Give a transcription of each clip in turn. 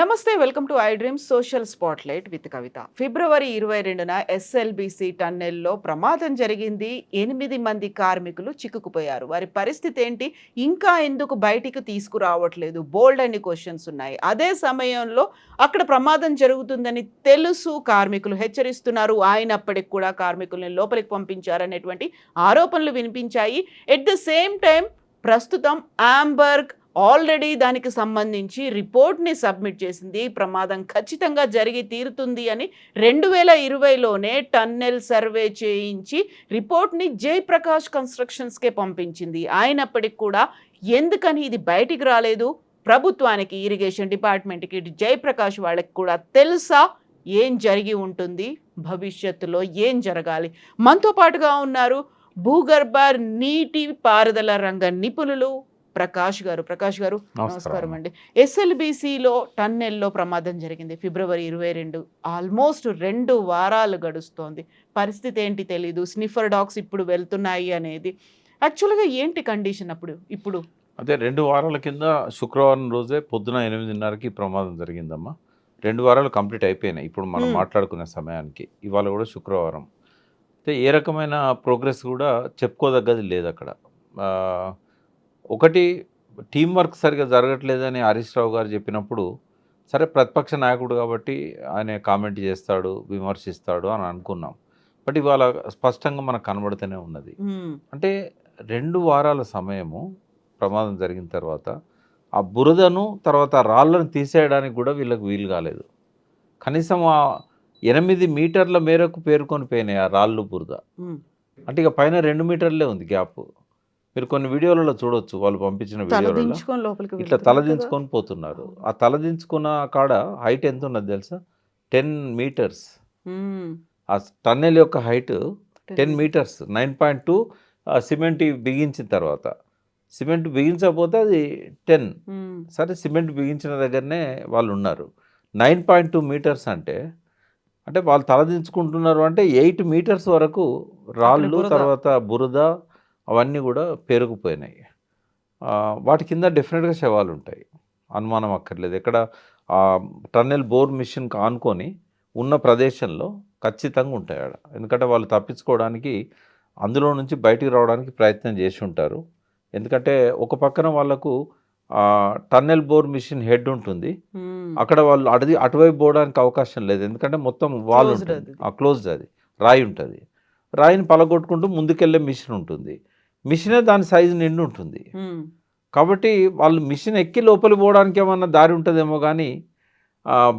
నమస్తే, welcome to iDream social spotlight with Kavitha. ఫిబ్రవరి 22న ఎస్ఎల్బిసి టన్నెల్లో ప్రమాదం జరిగింది. 8 మంది కార్మికులు చిక్కుకుపోయారు. వారి పరిస్థితి ఏంటి, ఇంకా ఎందుకు బయటికి తీసుకురావట్లేదు, బోల్డ్ అన్ని క్వశ్చన్స్ ఉన్నాయి. అదే సమయంలో అక్కడ ప్రమాదం జరుగుతుందని తెలుసు, కార్మికులు హెచ్చరిస్తున్నారు. అయినప్పటికి కూడా కార్మికులను లోపలికి పంపించారనేటువంటి ఆరోపణలు వినిపించాయి. ఎట్ ద సేమ్ టైం ప్రస్తుతం ఆంబర్గ్ ఆల్రెడీ దానికి సంబంధించి రిపోర్ట్ని సబ్మిట్ చేసింది. ప్రమాదం ఖచ్చితంగా జరిగి తీరుతుంది అని 2020లోనే టన్నెల్ సర్వే చేయించి రిపోర్ట్ని జయప్రకాష్ కన్స్ట్రక్షన్స్కే పంపించింది. అయినప్పటికి కూడా ఎందుకని ఇది బయటికి రాలేదు? ప్రభుత్వానికి, ఇరిగేషన్ డిపార్ట్మెంట్కి, జయప్రకాష్ వాళ్ళకి కూడా తెలుసా ఏం జరిగి ఉంటుంది, భవిష్యత్తులో ఏం జరగాలి? మనతో పాటుగా ఉన్నారు భూగర్భ నీటి పారుదల రంగ నిపుణులు ప్రకాష్ గారు. నమస్కారం అండి. ఎస్ఎల్బిసిలో టన్నెల్లో ప్రమాదం జరిగింది ఫిబ్రవరి 22. ఆల్మోస్ట్ 2 వారాలు గడుస్తోంది. పరిస్థితి ఏంటి తెలీదు. స్నిఫర్ డాగ్స్ ఇప్పుడు వెళ్తున్నాయి అనేది యాక్చువల్గా ఏంటి కండిషన్ ఇప్పుడు? అదే 2 వారాల కింద శుక్రవారం రోజే పొద్దున 8:30కి ప్రమాదం జరిగిందమ్మా. 2 వారాలు కంప్లీట్ అయిపోయినాయి ఇప్పుడు మనం మాట్లాడుకునే సమయానికి. ఇవాళ కూడా శుక్రవారం. అయితే ఏ రకమైన ప్రోగ్రెస్ కూడా చెప్పుకోదగ్గది లేదు అక్కడ. ఒకటి, టీం వర్క్ సరిగా జరగట్లేదని హరీష్ రావు గారు చెప్పినప్పుడు, సరే ప్రతిపక్ష నాయకుడు కాబట్టి ఆయన కామెంట్ చేస్తాడు, విమర్శిస్తాడు అని అనుకున్నాం. బట్ ఇవాళ స్పష్టంగా మనకు కనబడుతూనే ఉన్నది. అంటే 2 వారాల సమయము ప్రమాదం జరిగిన తర్వాత ఆ బురదను, తర్వాత రాళ్ళను తీసేయడానికి కూడా వీళ్ళకి వీలు కాలేదు. కనీసం ఆ 8 మీటర్ల మేరకు పేరుకొని పోయినాయి ఆ రాళ్ళు, బురద. అంటే ఇక పైన 2 మీటర్లే ఉంది గ్యాప్. మీరు కొన్ని వీడియోలలో చూడొచ్చు, వాళ్ళు పంపించిన వీడియోలలో ఇట్లా తలదించుకొని పోతున్నారు. ఆ తలదించుకున్న కాడ హైట్ ఎంత ఉన్నది తెలుసా? 10 మీటర్స్. ఆ టన్నెల్ యొక్క హైట్ 10 మీటర్స్. 9.2 సిమెంట్ బిగించిన తర్వాత. సిమెంట్ బిగించకపోతే అది 10. సరే, సిమెంట్ బిగించిన దగ్గరనే వాళ్ళు ఉన్నారు. 9.2 మీటర్స్ అంటే వాళ్ళు తలదించుకుంటున్నారు అంటే 8 మీటర్స్ వరకు రాళ్ళు, తర్వాత బురద అవన్నీ కూడా పేరుకుపోయినాయి. వాటి కింద డెఫినెట్గా శవాలు ఉంటాయి, అనుమానం అక్కర్లేదు. ఎక్కడ టన్నెల్ బోర్ మిషన్ ఆనుకొని ఉన్న ప్రదేశంలో ఖచ్చితంగా ఉంటాయి ఆడ. ఎందుకంటే వాళ్ళు తప్పించుకోవడానికి, అందులో నుంచి బయటికి రావడానికి ప్రయత్నం చేసి ఉంటారు. ఎందుకంటే ఒక పక్కన వాళ్ళకు టన్నెల్ బోర్ మిషన్ హెడ్ ఉంటుంది, అక్కడ వాళ్ళు అటువైపు పోవడానికి అవకాశం లేదు. ఎందుకంటే మొత్తం వాల్ ఉంటుంది, క్లోజ్డ్, అది రాయి ఉంటుంది. రాయిని పలగొట్టుకుంటూ ముందుకెళ్ళే మిషన్ ఉంటుంది. మిషనే దాని సైజు నిండి ఉంటుంది. కాబట్టి వాళ్ళు మిషన్ ఎక్కి లోపలికి పోవడానికి ఏమన్నా దారి ఉంటుందేమో కానీ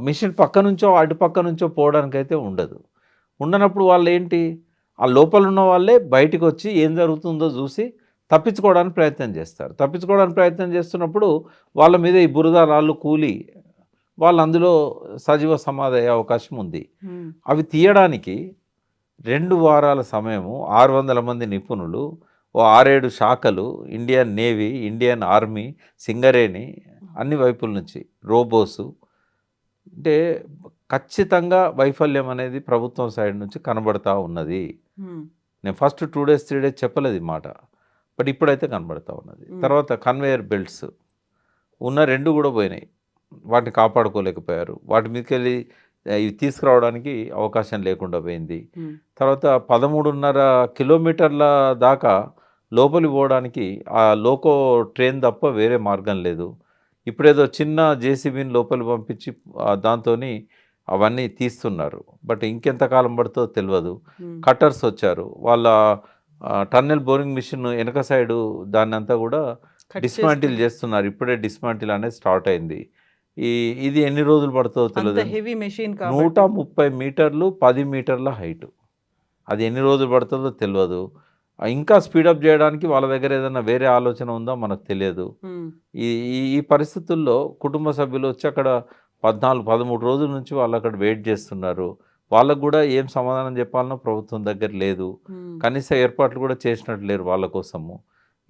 మిషన్ పక్క నుంచో అటు పక్క నుంచో పోవడానికి అయితే ఉండదు. ఉండనప్పుడు వాళ్ళు ఏంటి, ఆ లోపల ఉన్న వాళ్ళే బయటకు వచ్చి ఏం జరుగుతుందో చూసి తప్పించుకోవడానికి ప్రయత్నం చేస్తారు. తప్పించుకోవడానికి ప్రయత్నం చేస్తున్నప్పుడు వాళ్ళ మీద ఈ బురద రాళ్ళు కూలి వాళ్ళు అందులో సజీవ సమాధి అయ్యే అవకాశం ఉంది. అవి తీయడానికి 2 వారాల సమయము, 600 మంది నిపుణులు, 6-7 శాఖలు, Indian navy, Indian army, Singareni, అన్ని వైపుల నుంచి రోబోసు. అంటే ఖచ్చితంగా వైఫల్యం అనేది ప్రభుత్వం సైడ్ నుంచి కనబడతా ఉన్నది. నేను ఫస్ట్ 2 days 3 days చెప్పలేదు ఈ మాట, బట్ ఇప్పుడైతే కనబడతా ఉన్నది. తర్వాత కన్వేయర్ బెల్ట్స్ ఉన్న 2 కూడా పోయినాయి. వాటిని కాపాడుకోలేకపోయారు. వాటి మీదకి వెళ్ళి ఇవి తీసుకురావడానికి అవకాశం లేకుండా పోయింది. తర్వాత 13.5 కిలోమీటర్ల దాకా లోపలి పోవడానికి ఆ లోకో ట్రైన్ తప్ప వేరే మార్గం లేదు. ఇప్పుడేదో చిన్న జేసీబీని లోపలి పంపించి దాంతో అవన్నీ తీస్తున్నారు. బట్ ఇంకెంతకాలం పడుతుందో తెలియదు. కట్టర్స్ వచ్చారు, వాళ్ళ టన్నెల్ బోరింగ్ మిషన్ వెనక సైడు దాన్ని అంతా కూడా డిస్మాంటిల్ చేస్తున్నారు. ఇప్పుడే డిస్మాంటిల్ అనేది స్టార్ట్ అయింది. ఇది ఎన్ని రోజులు పడుతుందో తెలియదు. 130 మీటర్లు, 10 మీటర్ల హైటు. అది ఎన్ని రోజులు పడుతుందో తెలియదు. ఇంకా స్పీడప్ చేయడానికి వాళ్ళ దగ్గర ఏదైనా వేరే ఆలోచన ఉందో మనకు తెలియదు. ఈ పరిస్థితుల్లో కుటుంబ సభ్యులు వచ్చి అక్కడ 14-13 రోజుల నుంచి వాళ్ళు అక్కడ వెయిట్ చేస్తున్నారు. వాళ్ళకు కూడా ఏం సమాధానం చెప్పాలనో ప్రభుత్వం దగ్గర లేదు. కనీస ఏర్పాట్లు కూడా చేసినట్టు లేరు వాళ్ళ కోసము.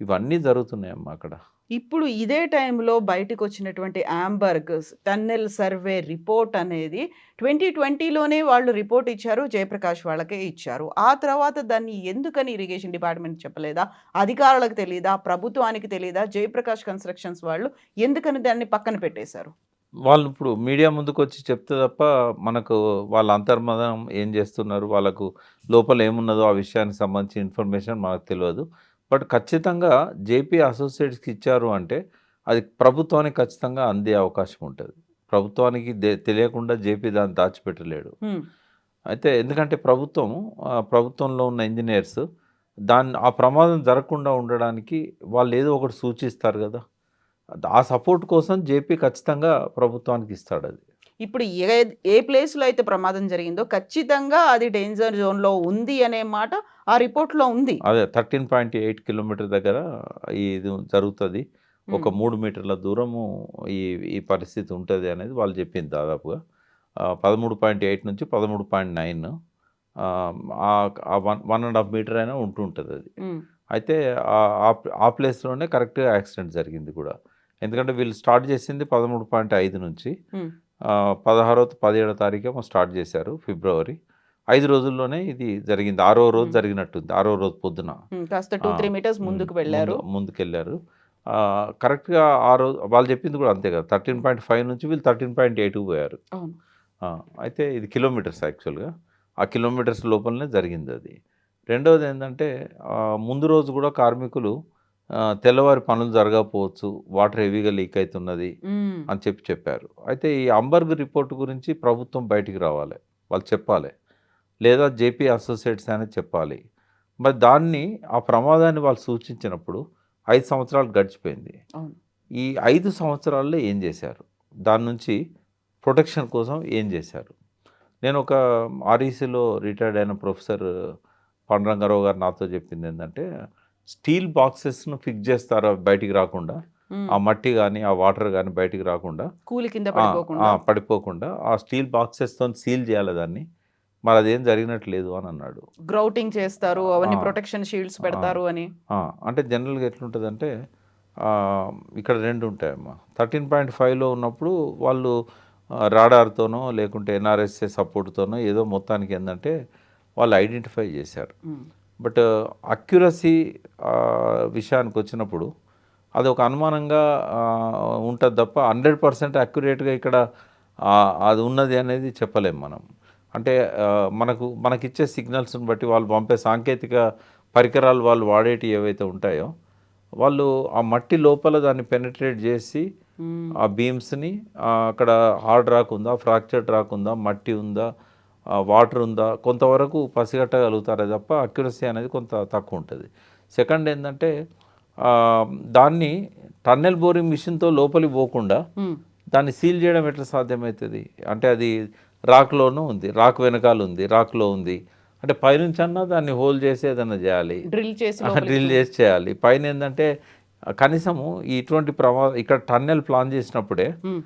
ఇవన్నీ జరుగుతున్నాయమ్మా అక్కడ. ఇప్పుడు ఇదే టైంలో బయటకొచ్చినటువంటి యాంబర్గ్ టన్నెల్ సర్వే రిపోర్ట్ అనేది 2020లోనే వాళ్ళు రిపోర్ట్ ఇచ్చారు. జయప్రకాష్ వాళ్ళకే ఇచ్చారు. ఆ తర్వాత దాన్ని ఎందుకని ఇరిగేషన్ డిపార్ట్‌మెంట్ చెప్పలేదా? అధికారులకు తెలీదా? ప్రభుత్వానికి తెలీదా? జయప్రకాష్ కన్‌స్ట్రక్షన్స్ వాళ్ళు ఎందుకని దాన్ని పక్కన పెట్టేశారు? వాళ్ళు ఇప్పుడు మీడియా ముందుకొచ్చి చెప్తే తప్ప మనకు వాళ్ళ అంతర్మదనం ఏం చేస్తున్నారు, వాళ్ళకు లోపల ఏమున్నదో ఆ విషయానికి సంబంధించిన ఇన్ఫర్మేషన్ మనకు తెలవదు. బట్ ఖచ్చితంగా జేపీ అసోసియేట్స్‌కి ఇచ్చారు అంటే అది ప్రభుత్వానికి ఖచ్చితంగా అందే అవకాశం ఉంటది. ప్రభుత్వానికి తెలియకుండా జేపీ దాన్ని దాచిపెట్టలేడు. హ్మ్. అయితే ఎందుకంటే ప్రభుత్వంలో ఉన్న ఇంజినీర్స్ ఆ ప్రమాదం జరగకుండా ఉండడానికి వాళ్ళు ఏదో ఒకటి సూచిస్తారు గదా! ఆ సపోర్ట్ కోసం జేపీ ఖచ్చితంగా ప్రభుత్వానికి ఇస్తాడది. ఇప్పుడు ఏ ప్లేస్‌లో అయితే ప్రమాదం జరిగిందో ఖచ్చితంగా అది డేంజర్ జోన్‌లో ఉంది అనే మాట ఆ రిపోర్ట్‌లో ఉంది. అదే 13.8 కిలోమీటర్ దగ్గర ఇది జరుగుతది. హ్మ్. ఒక 3 మీటర్ల దూరము ఈ ఈ పరిస్థితి ఉంటది అనేది వాళ్ళు చెప్పింది దాదాపుగా. 13.8 నుంచి 13.9 వన్ అండ్ హాఫ్ మీటర్ అయినా ఉంటుంటదది. హ్మ్. అయితే ఆ ప్లేస్‌లోనే కరెక్ట్‌గా యాక్సిడెంట్ జరిగింది కూడా. ఎందుకంటే వీళ్ళు స్టార్ట్ చేసింది 13.5 నుంచి హ్మ్. 17 తారీఖేమో స్టార్ట్ చేశారు ఫిబ్రవరి. 5 రోజుల్లోనే ఇది జరిగింది. ఆరో రోజు హ్మ్. జరిగినట్టుంది. ఆరో రోజు పొద్దున. హ్మ్. కాస్త ఆ! 2, 3 మీటర్స్ హ్మ్. ముందుకు వెళ్లారు. ముందుకెళ్లారు. కరెక్ట్‌గా ఆ రోజు వాళ్ళు చెప్పింది కూడా అంతే కదా! హ్మ్. 13.5 నుంచి వీళ్ళు 13.8కి పోయారు. అవును. ఆ! అయితే ఇది కిలోమీటర్స్ యాక్చువల్‌గా. ఆ కిలోమీటర్స్ లోపలనే జరిగిందది. రెండోదేంటంటే ముందు రోజు గూడా కార్మికులు తెల్లవారి పనులు జరగకపోవచ్చు. వాటర్ హెవీగా లీక్ అయితున్నది హ్మ్. అని చెప్పారు. అయితే ఈ అంబర్గ్ రిపోర్ట్ గురించి ప్రభుత్వం బయటికి రావాలి. వాళ్ళు చెప్పాలి. లేదా జేపీ అసోసియేట్స్ అనేది చెప్పాలి. మరి ఆ ప్రమాదాన్ని వాళ్ళు సూచించినప్పుడు 5 సంవత్సరాలు గడిచిపోయింది. అవును. ఈ 5 సంవత్సరాల్లో ఏం జేశారు? దాని నుంచి ప్రొటెక్షన్ కోసం ఏం జేశారు? నేనొక ఆర్‌ఈసీలో రిటైర్డ్ అయిన ప్రొఫెసర్ పాండురంగారావు గారు నాతో చెప్పిందేంటంటే, స్టీల్ బాక్సెస్‌ను ఫిక్స్ చేస్తారు అవి బయటికి రాకుండా. హ్మ్. ఆ మట్టి గాని, ఆ వాటర్ గాని బయటికి రాకుండా. కూలి కింద ఆ! ఆ! పడిపోకుండా. పడిపోకుండా ఆ స్టీల్ బాక్సెస్‌తోని సీల్ చేయాలి దాన్ని. మరదేం జరిగినట్టు లేదు అనన్నాడు. గ్రౌటింగ్ చేస్తారు. ఆ! అవన్నీ ప్రొటెక్షన్ షీల్డ్స్ ఆ! పెడతారు అని. ఆ! అంటే జనరల్‌గా ఎట్లుంటదంటే ఇక్కడ 2 ఉంటాయమ్మా. 13.5లో ఉన్నప్పుడు వాళ్ళు రాడార్‌తోనో లేకుంటే ఎన్ఆర్ఎస్ఏ సపోర్ట్‌తోనో ఏదో మొత్తానికేందంటే వాళ్ళు ఐడెంటిఫై చేశారు. హ్మ్. బట్ అక్యురసీ విషయానికొచ్చినప్పుడు అదొక అనుమానంగా ఉంటది తప్ప 100% అక్యురేట్‌గా ఇక్కడ అది ఉన్నది అనేది చెప్పలేం మనం. అంటే మనకిచ్చే సిగ్నల్స్‌ని బట్టి వాళ్ళు పంపే సాంకేతిక పరికరాలు వాళ్ళు వాడేటివి ఏవైతే ఉంటాయో, వాళ్ళు ఆ మట్టి లోపల దాన్ని పెనిట్రేట్ చేసి హ్మ్. ఆ బీమ్స్‌ని అక్కడ హార్డ్ రాక్ ఉందా? ఫ్రాక్చర్డ్ రాక్ ఉందా? మట్టి ఉందా? వాటర్ ఉందా? కొంతవరకు పసిగట్టగలుగుతారే తప్ప అక్యురసీ అనేది కొంత తక్కువుంటది. సెకండ్ ఏందంటే దాన్ని టన్నెల్ బోరింగ్ మిషన్‌తో లోపలికి పోకుండా హ్మ్. దాన్ని సీల్ చేయడం ఎట్లా సాధ్యమైతది? అంటే అది రాక్‌లోనూ ఉంది. రాక్ వెనకాల ఉంది. రాక్‌లో ఉంది. అంటే పైనుంచన్నా దాన్ని హోల్ చేసి ఏదన్నా చేయాలి. డ్రిల్ చేసి లోపలికి డ్రిల్ చేసి చేయాలి. పైనేందంటే కనీసము ఇటువంటి ఇక్కడ టన్నెల్ ప్లాన్ చేసినప్పుడే హ్మ్.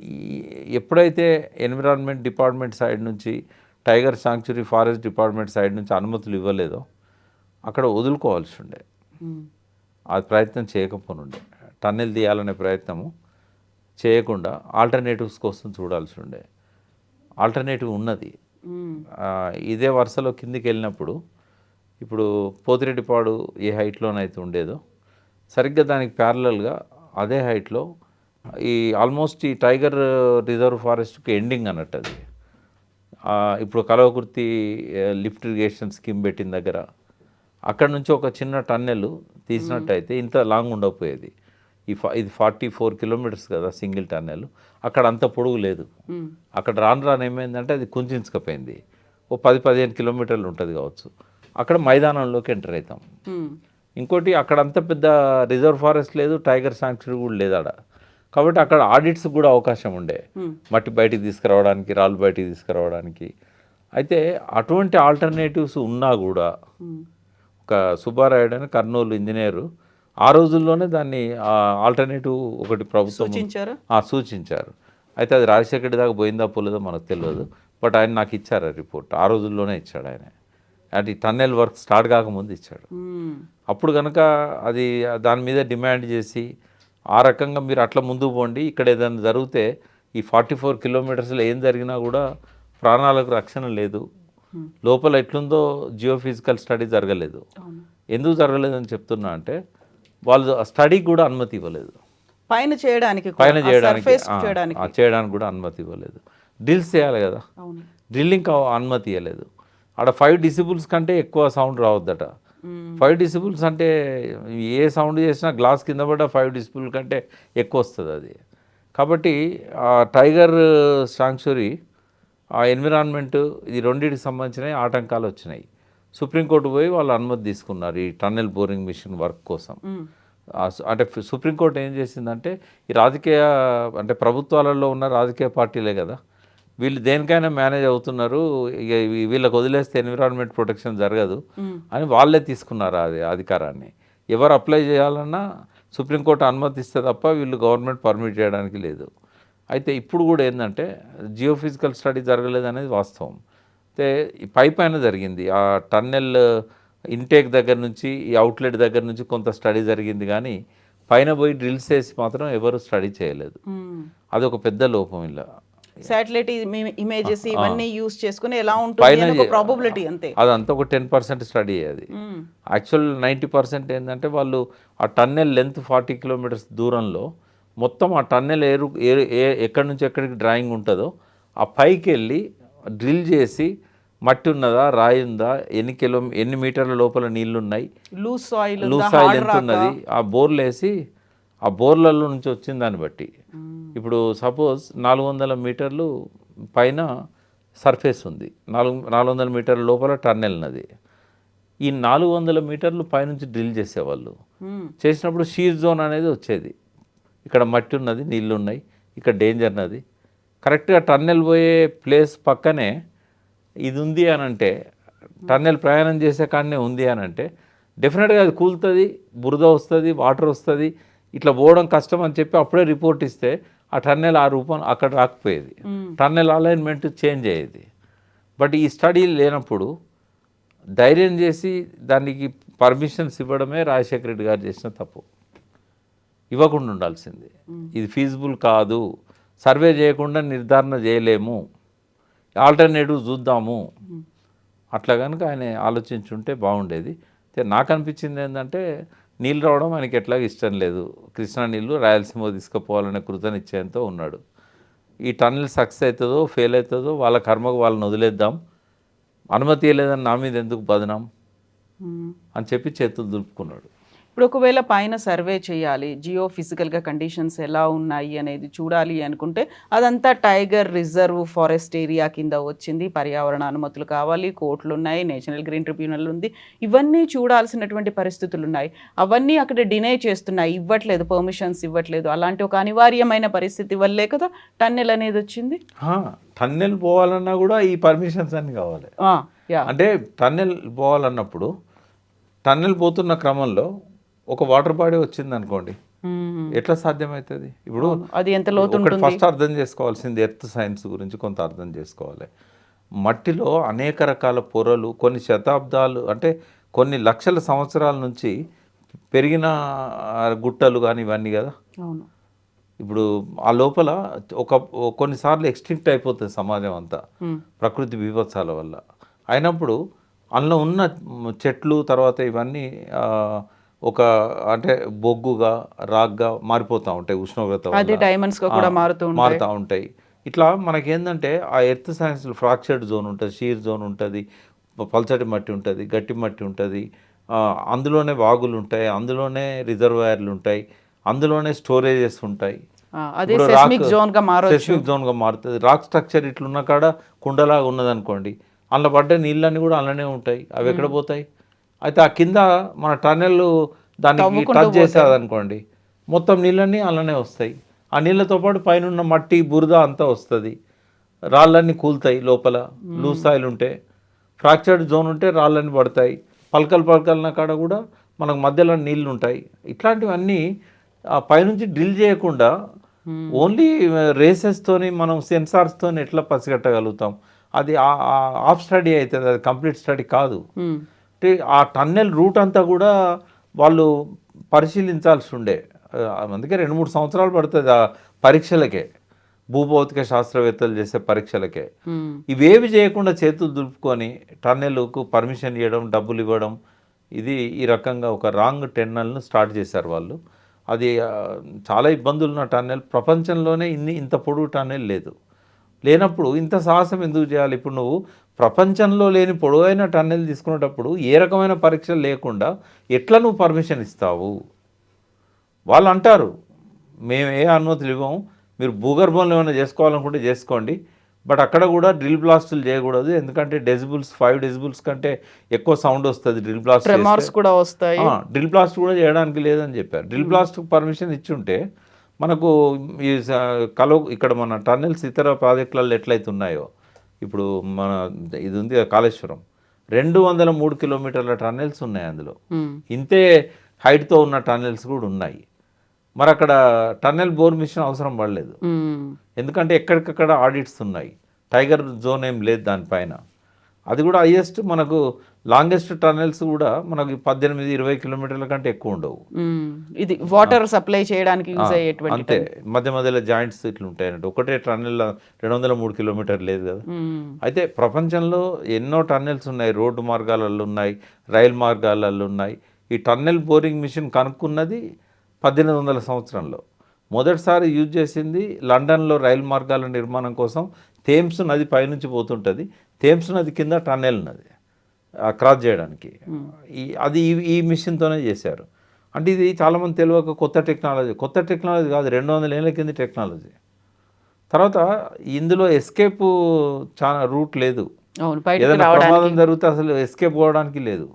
ఈ ఎప్పుడైతే ఎన్విరాన్మెంట్ డిపార్ట్మెంట్ సైడ్ నుంచి, tiger sanctuary forest department side నుంచి అనుమతులు ఇవ్వలేదో, అక్కడ వదులుకోవాల్సి ఉండే. హ్మ్. ఆ ప్రయత్నం చేయకపోనుండే. టన్నెల్ తీయాలనే ప్రయత్నము చేయకుండా ఆల్టర్‌నేటివ్స్ కోసం చూడాల్సి ఉండే. ఆల్టర్‌నేటివ్ ఉన్నది. హ్మ్. ఇదే వరుసలో కిందికెళ్ళినప్పుడు, ఇప్పుడు పోతిరెడ్డిపాడు ఏ హైట్‌లోనైతే ఉండేదో, సరిగ్గా దానికి ప్యారలల్‌గా అదే హైట్‌లో ఆల్మోస్ట్ ఈ టైగర్ రిజర్వ్ ఫారెస్ట్‌కి ఎండింగ్ అన్నట్టది. ఇప్పుడు కల్వకుర్తి లిఫ్ట్ ఇరిగేషన్ స్కీమ్ పెట్టిన దగ్గర, అక్కడి నుంచి ఒక చిన్న టన్నెల్ హ్మ్. తీసినట్టయితే ఇంత లాంగ్ ఉండకపోయేది. ఇది 44 కిలోమీటర్స్ కదా సింగిల్ టన్నెల్. అక్కడ అంత పొడవు లేదు. హ్మ్. అక్కడ రాను రాను ఏమైందంటే అది కుంచించుకుపోయింది. ఓ 10, 15 కిలోమీటర్లు ఉంటది కావచ్చు. అక్కడ మైదానంలోకి ఎంటర్ అయితాం. హ్మ్. ఇంకోటి అక్కడ అంత పెద్ద రిజర్వ్ ఫారెస్ట్ లేదు, టైగర్ సాంక్చురీ కూడా లేదు ఆడ. కాబట్టి అక్కడ ఆడిట్స్‌కి కూడా అవకాశం ఉండే. హ్మ్. మట్టి బయటికి తీసుకురావడానికి, రాళ్ళు బయటికి తీసుకురావడానికి. అయితే అటువంటి ఆల్టర్‌నేటివ్స్ ఉన్నా గూడా హ్మ్. ఒక సుబ్బారాయుడు అని కర్నూలు ఇంజినీరు ఆ రోజుల్లోనే దాన్ని ఆల్టర్‌నేటివ్ ఒకటి ప్రభుత్వం సూచించారా? సూచించారు. అయితే అది రాజశేఖర్ రెడ్డి దాకా పోయిందా పోలేదో మనకు తెలవదు. బట్ ఆయన నాకు ఇచ్చారు ఆ రిపోర్ట్. ఆ రోజుల్లోనే ఇచ్చాడు ఆయన. అది టన్నెల్ వర్క్ స్టార్ట్ కాకముందు ఇచ్చాడు. అప్పుడు కనుక అది దాని మీద డిమాండ్ చేసి ఆ రకంగా మీరు అట్లా ముందుకు పోండి, ఇక్కడ ఏదైనా జరిగితే ఈ 44 కిలోమీటర్స్లో ఏం జరిగినా కూడా ప్రాణాలకు రక్షణ లేదు, లోపల ఎట్లుందో జియో ఫిజికల్ స్టడీ జరగలేదు. ఎందుకు జరగలేదని చెప్తున్నా అంటే వాళ్ళు స్టడీకి కూడా అనుమతి ఇవ్వలేదు, పైన చేయడానికి చేయడానికి కూడా అనుమతి ఇవ్వలేదు. డ్రిల్స్ చేయాలి కదా, డ్రిల్లింగ్ అనుమతి ఇవ్వలేదు. ఆడ 5 decibels కంటే ఎక్కువ సౌండ్ రావద్దట. 5 decibels అంటే ఏ సౌండ్ చేసినా గ్లాస్ కింద పడ్డ 5 decibels కంటే ఎక్కువ వస్తుంది అది. కాబట్టి ఆ టైగర్ శాంక్చురీ, ఆ ఎన్విరాన్మెంట్, ఇది రెండింటికి సంబంధించిన ఆటంకాలు వచ్చినాయి. సుప్రీంకోర్టు పోయి వాళ్ళు అనుమతి తీసుకున్నారు ఈ టన్నెల్ బోరింగ్ మిషన్ వర్క్ కోసం. అంటే సుప్రీంకోర్టు ఏం చేసిందంటే ఈ రాజకీయ అంటే ప్రభుత్వాలలో ఉన్న రాజకీయ పార్టీలే కదా, వీళ్ళు దేనికైనా మేనేజ్ అవుతున్నారు, ఇక వీళ్ళకి వదిలేస్తే ఎన్విరాన్మెంట్ ప్రొటెక్షన్ జరగదు అని వాళ్ళే తీసుకున్నారు అది అధికారాన్ని. ఎవరు అప్లై చేయాలన్నా సుప్రీంకోర్టు అనుమతిస్తే తప్ప వీళ్ళు గవర్నమెంట్ పర్మిట్ చేయడానికి లేదు. అయితే ఇప్పుడు కూడా ఏంటంటే జియో ఫిజికల్ స్టడీ జరగలేదు అనేది వాస్తవం. అయితే పైన జరిగింది, ఆ టన్నెల్ ఇంటేక్ దగ్గర నుంచి ఈ అవుట్లెట్ దగ్గర నుంచి కొంత స్టడీ జరిగింది, కానీ పైన పోయి డ్రిల్స్ వేసి మాత్రం ఎవరు స్టడీ చేయలేదు. అదొక పెద్ద లోపం. ఇలా శాటిలైట్ ఇమేజెస్ ఇవన్నీ యూస్ చేసుకుని ఎలా ఉంటుంది ఒక ప్రాబబిలిటీ అంతే, అదంతా ఒక 10% స్టడీ. అది యాక్చువల్ 90% ఏంటంటే వాళ్ళు ఆ టన్నెల్ లెంత్ 40 kilometers దూరంలో మొత్తం ఆ టన్నెల్ ఎక్కడి నుంచి ఎక్కడికి డ్రాయింగ్ ఉంటుందో ఆ పైకి వెళ్ళి డ్రిల్ చేసి మట్టి ఉన్నదా, రాయి ఉందా, ఎన్ని మీటర్ల లోపల నీళ్లు ఉన్నాయి, లూజ్ సాయిల్ ఎంత ఉన్నది, ఆ బోర్లు వేసి ఆ బోర్లలో నుంచి వచ్చిన దాన్ని బట్టి ఇప్పుడు సపోజ్ 400 మీటర్లు పైన సర్ఫేస్ ఉంది, 400 మీటర్ల లోపల టన్నెల్ ఉన్నది. ఈ 400 మీటర్లు పైనుంచి డ్రిల్ చేసేవాళ్ళు. చేసినప్పుడు షీర్ జోన్ అనేది వచ్చేది, ఇక్కడ మట్టి ఉన్నది, నీళ్ళు ఉన్నాయి, ఇక్కడ డేంజర్ ఉన్నది. కరెక్ట్గా టన్నెల్ పోయే ప్లేస్ పక్కనే ఇది ఉంది అని అంటే, టన్నెల్ ప్రయాణం చేసే కాడనే ఉంది అని అంటే డెఫినెట్గా అది కూలుతుంది, బురద వస్తుంది, వాటర్ వస్తుంది, ఇట్లా పోవడం కష్టం అని చెప్పి అప్పుడే రిపోర్ట్ ఇస్తే ఆ టన్నెల్ ఆ రూపం అక్కడ రాకపోయేది, టన్నెల్ అలైన్మెంట్ చేంజ్ అయ్యేది. బట్ ఈ స్టడీ లేనప్పుడు ధైర్యం చేసి దానికి పర్మిషన్స్ ఇవ్వడమే రాజశేఖర రెడ్డి గారు చేసిన తప్పు. ఇవ్వకుండా ఉండాల్సింది. ఇది ఫీజిబుల్ కాదు, సర్వే చేయకుండా నిర్ధారణ చేయలేము, ఆల్టర్నేటివ్ చూద్దాము, అట్లా కనుక ఆయన ఆలోచించుంటే బాగుండేది. నాకు అనిపించింది ఏంటంటే నీళ్ళు రావడం ఆయనకి ఎట్లాగ ఇష్టం లేదు, కృష్ణా నీళ్ళు రాయలసీమ తీసుకుపోవాలనే కృతనిశ్చయంతో ఉన్నాడు. ఈ టన్నెల్ సక్సెస్ అవుతుందో ఫెయిల్ అవుతుందో వాళ్ళ కర్మకు వాళ్ళని వదిలేద్దాం, అనుమతి లేదని నా మీద ఎందుకు బదనాం అని చెప్పి చేతులు దులుపుకున్నాడు. ఇప్పుడు ఒకవేళ పైన సర్వే చేయాలి, జియో ఫిజికల్గా కండిషన్స్ ఎలా ఉన్నాయి అనేది చూడాలి అనుకుంటే అదంతా టైగర్ రిజర్వ్ ఫారెస్ట్ ఏరియా కింద వచ్చింది, పర్యావరణ అనుమతులు కావాలి, కోర్టులు ఉన్నాయి, నేషనల్ గ్రీన్ ట్రిబ్యునల్ ఉంది, ఇవన్నీ చూడాల్సినటువంటి పరిస్థితులు ఉన్నాయి. అవన్నీ అక్కడ డినై చేస్తున్నాయి, ఇవ్వట్లేదు, పర్మిషన్స్ ఇవ్వట్లేదు. అలాంటి ఒక అనివార్యమైన పరిస్థితి వల్లే కదా టన్నెల్ అనేది వచ్చింది. టన్నెల్ పోవాలన్నా కూడా ఈ పర్మిషన్స్ అన్ని కావాలి. అంటే టన్నెల్ పోవాలన్నప్పుడు టన్నెల్ పోతున్న క్రమంలో ఒక వాటర్ బాడీ వచ్చింది అనుకోండి, ఎట్లా సాధ్యమవుతుంది? ఇప్పుడు అది ఎంత లోతు ఫస్ట్ అర్థం చేసుకోవాల్సింది ఎర్త్ సైన్స్ గురించి కొంత అర్థం చేసుకోవాలి. మట్టిలో అనేక రకాల పొరలు కొన్ని శతాబ్దాలు అంటే కొన్ని లక్షల సంవత్సరాల నుంచి పెరిగిన గుట్టలు కానీ ఇవన్నీ కదా. ఇప్పుడు ఆ లోపల కొన్నిసార్లు ఎక్స్టింక్ట్ అయిపోతుంది సమాజం అంతా ప్రకృతి బీభత్సాల వల్ల. అయినప్పుడు అందులో ఉన్న చెట్లు తర్వాత ఇవన్నీ ఒక అంటే బొగ్గుగా రాగ్గా మారిపోతూ ఉంటాయి, ఉష్ణోగ్రత మారుతూ ఉంటాయి. ఇట్లా మనకేందంటే ఆ ఎర్త్ సైన్స్ ఫ్రాక్చర్డ్ జోన్ ఉంటుంది, షీర్ జోన్ ఉంటుంది, పల్చటి మట్టి ఉంటుంది, గట్టి మట్టి ఉంటుంది, అందులోనే వాగులు ఉంటాయి, అందులోనే రిజర్వాయర్లు ఉంటాయి, అందులోనే స్టోరేజెస్ ఉంటాయి. సెస్మిక్ జోన్గా మారుతుంది. రాక్ స్ట్రక్చర్ ఇట్లున్న కాడ కుండలాగా ఉన్నదనుకోండి, అందులో పడ్డ నీళ్ళన్నీ కూడా అందులోనే ఉంటాయి, అవి ఎక్కడ పోతాయి? అయితే ఆ కింద మన టన్నెల్ దానికి టచ్ చేసేది అనుకోండి, మొత్తం నీళ్ళన్నీ అలానే వస్తాయి. ఆ నీళ్ళతో పాటు పైన మట్టి బురద అంతా వస్తుంది, రాళ్ళన్నీ కూలుతాయి, లోపల లూజ్ సాయిల్ ఉంటే, ఫ్రాక్చర్డ్ జోన్ ఉంటే రాళ్ళన్నీ పడతాయి, పలకలన కాడ కూడా మనకు మధ్యలో నీళ్ళు ఉంటాయి. ఇట్లాంటివన్నీ పైనుంచి డ్రిల్ చేయకుండా ఓన్లీ రేసెస్తోని మనం సెన్సార్స్తోని ఎట్లా పసిగట్టగలుగుతాం? అది హాఫ్ స్టడీ అవుతుంది, అది కంప్లీట్ స్టడీ కాదు. ఉమ్, అంటే ఆ టన్నెల్ రూట్ అంతా కూడా వాళ్ళు పరిశీలించాల్సి ఉండే. అందుకే 2-3 సంవత్సరాలు పడుతుంది ఆ పరీక్షలకే, భూభౌతిక శాస్త్రవేత్తలు చేసే పరీక్షలకే. ఉమ్, ఇవేవి చేయకుండా చేతులు దులుపుకొని టన్నెల్కు పర్మిషన్ ఇవ్వడం, డబ్బులు ఇవ్వడం, ఇది ఈ రకంగా ఒక రాంగ్ టెన్నెల్ను స్టార్ట్ చేశారు వాళ్ళు. అది చాలా ఇబ్బందులు ఉన్న టన్నెల్, ప్రపంచంలోనే ఇంత పొడవు టన్నెల్ లేదు. లేనప్పుడు ఇంత సాహసం ఎందుకు చేయాలి? ఇప్పుడు నువ్వు ప్రపంచంలో లేని పొడవైన టన్నెల్ తీసుకునేటప్పుడు ఏ రకమైన పరీక్షలు లేకుండా ఎట్లా నువ్వు పర్మిషన్ ఇస్తావు? వాళ్ళు అంటారు మేము ఏ అనుమతులు ఇవ్వము, మీరు భూగర్భంలో ఏమైనా చేసుకోవాలనుకుంటే చేసుకోండి, బట్ అక్కడ కూడా డ్రిల్ బ్లాస్టులు చేయకూడదు, ఎందుకంటే డెసిబుల్స్ 5 డెసిబుల్స్ కంటే ఎక్కువ సౌండ్ వస్తుంది డ్రిల్ బ్లాస్ట్ ట్రెమార్స్ కూడా వస్తాయి. డ్రిల్ బ్లాస్ట్ కూడా చేయడానికి లేదని చెప్పారు. డ్రిల్ బ్లాస్ట్కి పర్మిషన్ ఇచ్చుంటే మనకు ఈ ఇక్కడ మన టన్నెల్స్ ఇతర ప్రాజెక్టులలో ఎట్లయితే ఉన్నాయో, ఇప్పుడు మన ఇది ఉంది కాళేశ్వరం, 203 కిలోమీటర్ల టన్నెల్స్ ఉన్నాయి అందులో. ఉమ్, ఇంతే హైట్తో ఉన్న టన్నెల్స్ కూడా ఉన్నాయి. మరి అక్కడ టన్నెల్ బోర్ మిషన్ అవసరం పడలేదు, ఉమ్, ఎందుకంటే ఎక్కడికక్కడ ఆడిట్స్ ఉన్నాయి. టైగర్ జోన్ ఏం లేదు దానిపైన. అది కూడా హైయెస్ట్ మనకు లాంగెస్ట్ టన్నెల్స్ కూడా మనకి 18-20 కిలోమీటర్ల కంటే ఎక్కువ ఉండవు. ఉమ్. ఇది వాటర్ సప్లై చేయడానికి యూజ్ అయ్యేటువంటి అంతే, మధ్య మధ్యలో జాయింట్స్ ఇట్లా ఉంటాయి అన్నట్టు. ఒకటే టన్నెల్ 203 కిలోమీటర్లు లేదు కదా. ఉమ్, అయితే ప్రపంచంలో ఎన్నో టన్నెల్స్ ఉన్నాయి, రోడ్డు మార్గాలలో ఉన్నాయి, రైలు మార్గాలలో ఉన్నాయి. ఈ టన్నెల్ బోరింగ్ మిషన్ కనుక్కున్నది 1800 సంవత్సరంలో. మొదటిసారి యూజ్ చేసింది లండన్లో రైలు మార్గాల నిర్మాణం కోసం. థేమ్స్ నది పైనుంచి పోతుంటుంది, థేమ్స్ నది కింద టన్నెల్ నది క్రాస్ చేయడానికి ఈ మిషన్తోనే చేశారు. అంటే ఇది చాలామంది తెలియక కొత్త టెక్నాలజీ కాదు, 200 ఏళ్ళ కింద టెక్నాలజీ. తర్వాత ఇందులో ఎస్కేప్ చాలా రూట్ లేదు. అవును, బయటికి ఏదైనా రావడానికి. ప్రమాదం జరిగితే అసలు ఎస్కేప్ పోవడానికి లేదు.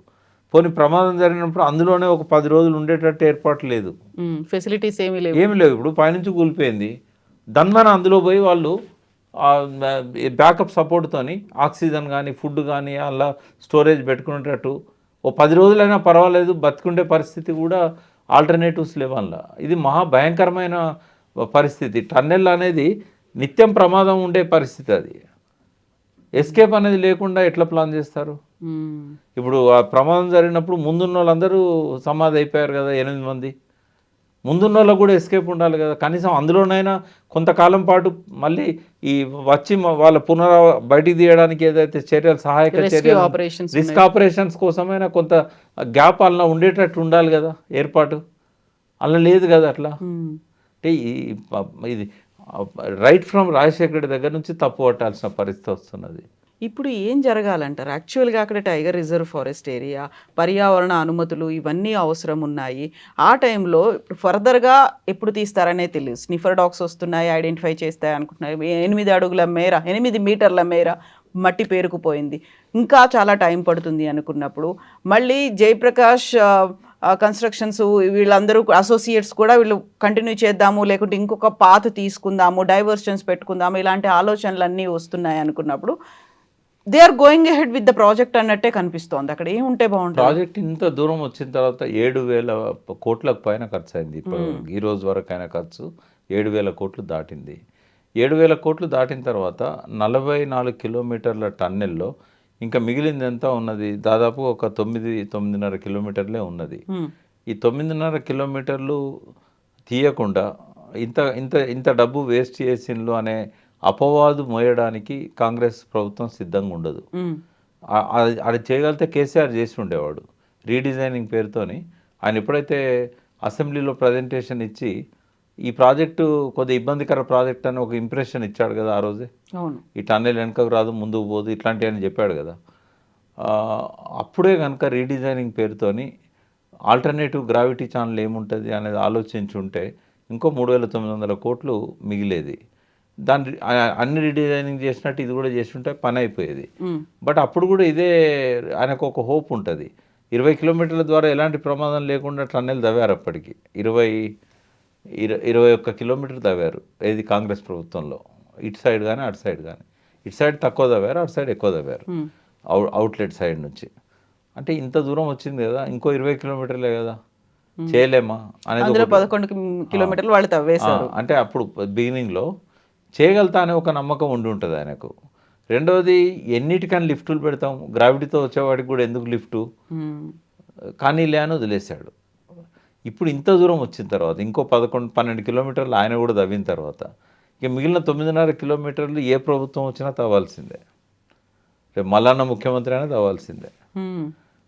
పోనీ ప్రమాదం జరిగినప్పుడు అందులోనే ఒక 10 రోజులు ఉండేటట్టు ఏర్పాటు లేదు, ఫెసిలిటీస్ ఏమీ లేవు. ఏమి లేవు. ఇప్పుడు పైనుంచి కూలిపోయింది, దన్మన అందులో పోయి వాళ్ళు బ్యాకప్ సపోర్ట్తోని ఆక్సిజన్ కానీ ఫుడ్ కానీ అలా స్టోరేజ్ పెట్టుకునేటట్టు ఓ 10 రోజులైనా పర్వాలేదు బతుకుండే పరిస్థితి కూడా ఆల్టర్నేటివ్స్ లేవు అందులో. ఇది మహా భయంకరమైన పరిస్థితి. టన్నెల్ అనేది నిత్యం ప్రమాదం ఉండే పరిస్థితి. అది ఎస్కేప్ అనేది లేకుండా ఎట్లా ప్లాన్ చేస్తారు? ఉమ్, ఇప్పుడు ఆ ప్రమాదం జరిగినప్పుడు ముందున్న వాళ్ళందరూ సమాధి అయిపోయారు కదా, 8 మంది. ముందున్న వాళ్ళకు కూడా ఎస్కేప్ ఉండాలి కదా, కనీసం అందులోనైనా కొంతకాలం పాటు మళ్ళీ ఈ వచ్చి వాళ్ళ బయటికి తీయడానికి ఏదైతే చర్యలు, సహాయక రెస్క్యూ చర్యలు, ఆపరేషన్స్ రిస్క్ ఆపరేషన్స్ కోసమైనా కొంత గ్యాప్ అలా ఉండేటట్టు ఉండాలి కదా ఏర్పాటు. అలా లేదు కదా అట్లా. అంటే ఇది రైట్ ఫ్రమ్ రాజశేఖర రెడ్డి దగ్గర నుంచి తప్పు పట్టాల్సిన పరిస్థితి వస్తున్నది. ఇప్పుడు ఏం జరగాలంటారు? యాక్చువల్గా అక్కడ టైగర్ రిజర్వ్ ఫారెస్ట్ ఏరియా, పర్యావరణ అనుమతులు ఇవన్నీ అవసరం ఉన్నాయి. ఆ టైంలో ఇప్పుడు ఫర్దర్గా ఎప్పుడు తీస్తారనే తెలియదు. స్నిఫర్ డాగ్స్ వస్తున్నాయి, ఐడెంటిఫై చేస్తాయి అనుకుంటున్నాయి. 8 అడుగుల మేర, 8 మీటర్ల మేర మట్టి పేరుకుపోయింది, ఇంకా చాలా టైం పడుతుంది అనుకున్నప్పుడు మళ్ళీ జయప్రకాష్ కన్స్ట్రక్షన్స్ వీళ్ళందరూ అసోసియేట్స్ కూడా వీళ్ళు కంటిన్యూ చేద్దాము, లేకుంటే ఇంకొక పాత్ తీసుకుందాము, డైవర్షన్స్ పెట్టుకుందాము, ఇలాంటి ఆలోచనలు వస్తున్నాయి అనుకున్నప్పుడు they are going ahead with the project అన్నట్టే కనిపిస్తోంది. అక్కడ ఏముంటే బాగుంటుంది? ప్రాజెక్ట్ ఇంత దూరం వచ్చిన తర్వాత 7,000 కోట్లకు పైన ఖర్చు అయింది. ఇప్పుడు ఈ రోజు వరకు అయిన ఖర్చు 7,000 కోట్లు దాటింది. 7,000 కోట్లు దాటిన తర్వాత 44 కిలోమీటర్ల టన్నెల్లో ఇంకా మిగిలింది ఎంత ఉన్నది? దాదాపు ఒక 9-9.5 కిలోమీటర్లే ఉన్నది. ఈ 9.5 కిలోమీటర్లు తీయకుండా ఇంత ఇంత ఇంత డబ్బు వేస్ట్ చేసిండ్రు అనే అపవాదు మోయడానికి కాంగ్రెస్ ప్రభుత్వం సిద్ధంగా ఉండదు. అది చేయగలిగితే కేసీఆర్ చేసి ఉండేవాడు. రీడిజైనింగ్ పేరుతోని ఆయన ఎప్పుడైతే అసెంబ్లీలో ప్రజెంటేషన్ ఇచ్చి ఈ ప్రాజెక్టు కొద్దిగా ఇబ్బందికర ప్రాజెక్ట్ అని ఒక ఇంప్రెషన్ ఇచ్చాడు కదా ఆ రోజే. అవును, ఈ టన్నెల్ వెనకకు రాదు, ముందుకు పోదు, ఇట్లాంటివి అని చెప్పాడు కదా. అప్పుడే కనుక రీడిజైనింగ్ పేరుతోని ఆల్టర్నేటివ్ గ్రావిటీ ఛానల్ ఏముంటుంది అనేది ఆలోచించుంటే ఇంకో 3,900 కోట్లు మిగిలేది. దాన్ని అన్ని రీడిజైనింగ్ చేసినట్టు ఇది కూడా చేస్తుంటే పని అయిపోయేది. బట్ అప్పుడు కూడా ఇదే ఆయనకు ఒక హోప్ ఉంటుంది. 20 కిలోమీటర్ల ద్వారా ఎలాంటి ప్రమాదం లేకుండా టన్నెల్ తవ్వారు. అప్పటికి 21 కిలోమీటర్ తవ్వారు ఏది కాంగ్రెస్ ప్రభుత్వంలో. ఇటు సైడ్ కానీ అటు సైడ్ కానీ, ఇటు సైడ్ తక్కువ తవ్వారు, అటు సైడ్ ఎక్కువ తవ్వారు అవుట్లెట్ సైడ్ నుంచి. అంటే ఇంత దూరం వచ్చింది కదా, ఇంకో 20 కిలోమీటర్లే కదా, చేయలేమా అనేది. 11 కిలోమీటర్లు వాళ్ళు తవ్వేశారు. అంటే అప్పుడు బిగినింగ్లో చేయగలుగుతా అనే ఒక నమ్మకం ఉండి ఉంటుంది ఆయనకు. రెండవది ఎన్నిటికని లిఫ్టులు పెడతాం, గ్రావిటీతో వచ్చేవాడికి కూడా ఎందుకు లిఫ్టు, ఉమ్, కానీ లే అని వదిలేశాడు. ఇప్పుడు ఇంత దూరం వచ్చిన తర్వాత ఇంకో 11-12 కిలోమీటర్లు ఆయన కూడా తవ్విన తర్వాత ఇక మిగిలిన 9.5 కిలోమీటర్లు ఏ ప్రభుత్వం వచ్చినా తవ్వాల్సిందే. రేపు మల్లన్న ముఖ్యమంత్రి అయినా తవ్వాల్సిందే. ఉమ్,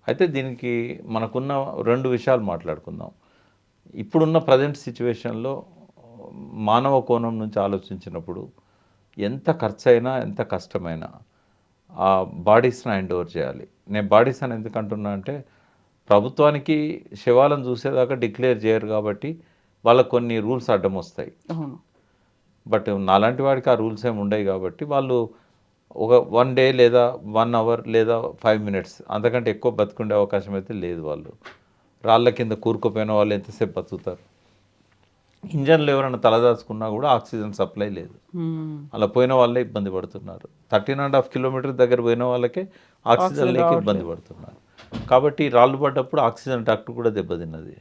అయితే దీనికి మనకున్న 2 విషయాలు మాట్లాడుకుందాం. ఇప్పుడున్న ప్రజెంట్ సిచ్యువేషన్లో మానవ కోణం నుంచి ఆలోచించినప్పుడు ఎంత ఖర్చైనా ఎంత కష్టమైనా ఆ బాడీస్ని హ్యాండ్ ఓవర్ చేయాలి. నేను బాడీస్ అని ఎందుకు అంటున్నా అంటే ప్రభుత్వానికి శవాలను చూసేదాకా డిక్లేర్ చేయరు కాబట్టి వాళ్ళకు కొన్ని రూల్స్ అడ్డం వస్తాయి. అవును. బట్ నాలాంటి వాడికి ఆ రూల్స్ ఏమి ఉండవు కాబట్టి వాళ్ళు ఒక 1 డే లేదా 1 అవర్ లేదా 5 మినిట్స్ అంతకంటే ఎక్కువ బతుకుండే అవకాశం అయితే లేదు. వాళ్ళు రాళ్ళ కింద కూరుకుపోయిన వాళ్ళు ఎంతసేపు బతుకుతారు. ఇంజన్లు ఎవరైనా తలదాచుకున్నా కూడా ఆక్సిజన్ సప్లై లేదు. ఉమ్, అలా పోయిన వాళ్ళే ఇబ్బంది పడుతున్నారు. 13.5 కిలోమీటర్ దగ్గర పోయిన వాళ్ళకే ఆక్సిజన్ ఆక్సిజన్ లేక రావట్లేదు. ఇబ్బంది పడుతున్నారు. కాబట్టి రాళ్ళు పడ్డప్పుడు ఆక్సిజన్ డక్ట్ కూడా దెబ్బతిన్నది.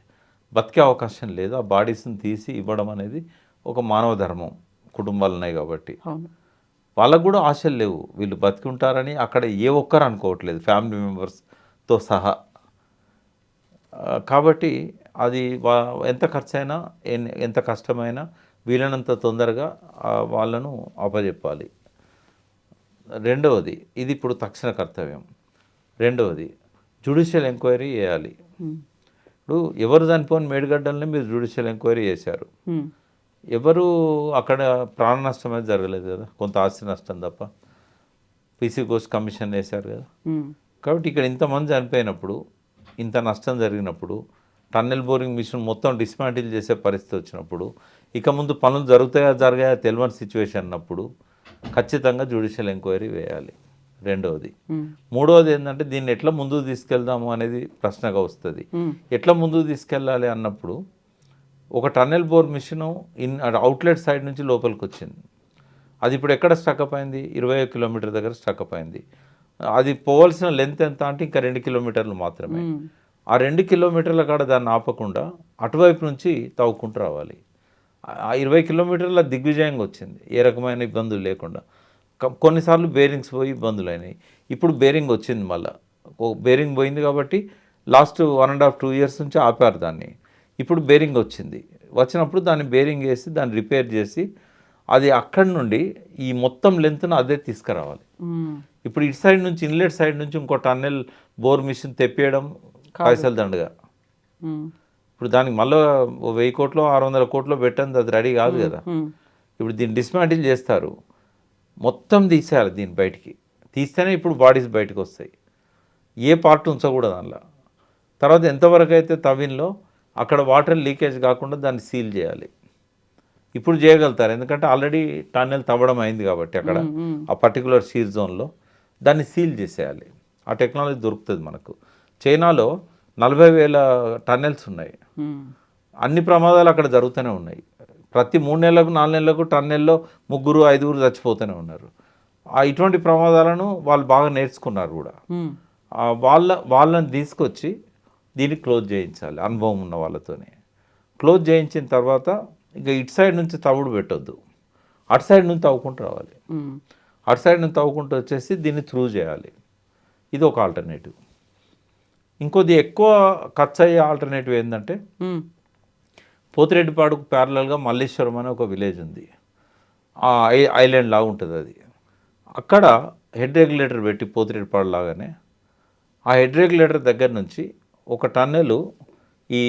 బతికే అవకాశం లేదు. ఆ బాడీస్ని తీసి ఇవ్వడం అనేది ఒక మానవ ధర్మం. కుటుంబాలు ఉన్నాయి కాబట్టి అవును. వాళ్ళకు కూడా ఆశలు లేవు. వీళ్ళు బతికి ఉంటారని అక్కడ ఏ ఒక్కరు అనుకోవట్లేదు, ఫ్యామిలీ మెంబర్స్తో సహా. కాబట్టి అది ఎంత ఖర్చైనా ఎంత కష్టమైనా వీలైనంత తొందరగా వాళ్ళను అప్పజెప్పాలి. రెండవది ఇది ఇప్పుడు తక్షణ కర్తవ్యం. రెండవది జ్యుడిషియల్ ఎంక్వైరీ చేయాలి. ఉమ్, ఇప్పుడు ఎవరు చనిపోని మేడిగడ్డల్ని మీరు జ్యుడిషియల్ ఎంక్వైరీ చేశారు. ఉమ్, ఎవరు అక్కడ ప్రాణ నష్టం అనేది జరగలేదు కదా, కొంత ఆస్తి నష్టం తప్ప. పీసీ ఘోష్ కమిషన్ వేశారు కదా. ఉమ్, కాబట్టి ఇక్కడ ఇంతమంది చనిపోయినప్పుడు ఇంత నష్టం జరిగినప్పుడు టన్నెల్ బోరింగ్ మిషన్ మొత్తం డిస్మాంటిల్ చేసే పరిస్థితి వచ్చినప్పుడు ఇక ముందు పనులు జరగాయో తెలియని సిచ్యువేషన్ అన్నప్పుడు ఖచ్చితంగా జ్యుడిషియల్ ఎంక్వైరీ వేయాలి. రెండవది. ఉమ్, మూడవది ఏంటంటే దీన్ని ఎట్లా ముందుకు తీసుకెళ్దాము అనేది ప్రశ్నగా వస్తుంది. ఉమ్, ఎట్లా ముందుకు తీసుకెళ్ళాలి అన్నప్పుడు ఒక tunnel bore machine outlet side నుంచి లోపలికి వచ్చింది. అది ఇప్పుడు ఎక్కడ స్టక్అప్ అయింది, 21 కిలోమీటర్ దగ్గర స్టక్అప్ అయింది. అది పోవాల్సిన లెంత్ ఎంత అంటే ఇంకా 2 కిలోమీటర్లు మాత్రమే. ఉమ్, ఆ 2 కిలోమీటర్ల కాడ దాన్ని ఆపకుండా అటువైపు నుంచి తవ్వుకుంటూ రావాలి. ఆ 20 కిలోమీటర్ల దిగ్విజయంగా వచ్చింది, ఏ రకమైన ఇబ్బందులు లేకుండా. కొన్నిసార్లు బేరింగ్స్ పోయి ఇబ్బందులు అయినాయి. ఇప్పుడు బేరింగ్ వచ్చింది మళ్ళీ. బేరింగ్ పోయింది కాబట్టి లాస్ట్ 1.5-2 ఇయర్స్ నుంచి ఆపారు దాన్ని. ఇప్పుడు బేరింగ్ వచ్చింది. వచ్చినప్పుడు దాన్ని బేరింగ్ వేసి దాన్ని రిపేర్ చేసి అది అక్కడి నుండి ఈ మొత్తం లెంత్ను అదే తీసుకురావాలి. ఉమ్, ఇప్పుడు ఇటు సైడ్ నుంచి ఇన్లెట్ సైడ్ నుంచి ఇంకో టన్నెల్ బోర్ మిషన్ తెప్పియడం పైసలు దండగా. ఉమ్, ఇప్పుడు దానికి మళ్ళీ 1000 కోట్లో 600 కోట్లో పెట్టండి, అది రెడీ కాదు కదా. ఉమ్, ఇప్పుడు దీన్ని డిస్మాంటిల్ చేస్తారు, మొత్తం తీసేయాలి. దీన్ని బయటికి తీస్తేనే ఇప్పుడు బాడీస్ బయటకు వస్తాయి. ఏ పార్ట్ ఉంచకూడదు దానిలో. తర్వాత ఎంతవరకు అయితే తవ్విన్లో అక్కడ వాటర్ లీకేజ్ కాకుండా దాన్ని సీల్ చేయాలి. ఇప్పుడు చేయగలుగుతారు, ఎందుకంటే ఆల్రెడీ టన్నెల్ తవ్వడం అయింది కాబట్టి అక్కడ ఉమ్, ఉమ్, ఆ పర్టికులర్ షీర్ జోన్లో దాన్ని సీల్ చేసేయాలి. ఆ టెక్నాలజీ దొరుకుతుంది మనకు. చైనాలో 40,000 టన్నెల్స్ ఉన్నాయి. ఉమ్, అన్ని ప్రమాదాలు అక్కడ జరుగుతూనే ఉన్నాయి. ప్రతి 3 నెలలకు 4 నెలలకు టన్నెల్లో 3-5 చచ్చిపోతూనే ఉన్నారు. ఇటువంటి ప్రమాదాలను వాళ్ళు బాగా నేర్చుకున్నారు కూడా. ఉమ్, వాళ్ళని తీసుకొచ్చి దీన్ని క్లోజ్ చేయించాలి అనుభవం ఉన్న వాళ్ళతోనే. క్లోజ్ చేయించిన తర్వాత ఇక ఇటు సైడ్ నుంచి తవ్వుడు పెట్టొద్దు, అటు సైడ్ నుంచి తవ్వుకుంటూ రావాలి. ఉమ్, అటు సైడ్ నుంచి తవ్వుకుంటూ వచ్చేసి దీన్ని త్రూ చేయాలి. ఇది ఒక ఆల్టర్నేటివ్. ఇంకొద్ది ఎక్కువ ఖర్చు అయ్యే ఆల్టర్నేటివ్ ఏంటంటే ఉమ్, పోతిరెడ్డిపాడుకు ప్యారలల్గా మల్లేశ్వరం అనే ఒక విలేజ్ ఉంది. ఐలాండ్ లాగా ఉంటుంది అది. అక్కడ హెడ్ రెగ్యులేటర్ పెట్టి పోతిరెడ్డిపాడు లాగానే ఆ హెడ్ రెగ్యులేటర్ దగ్గర నుంచి ఒక టన్నెలు ఈ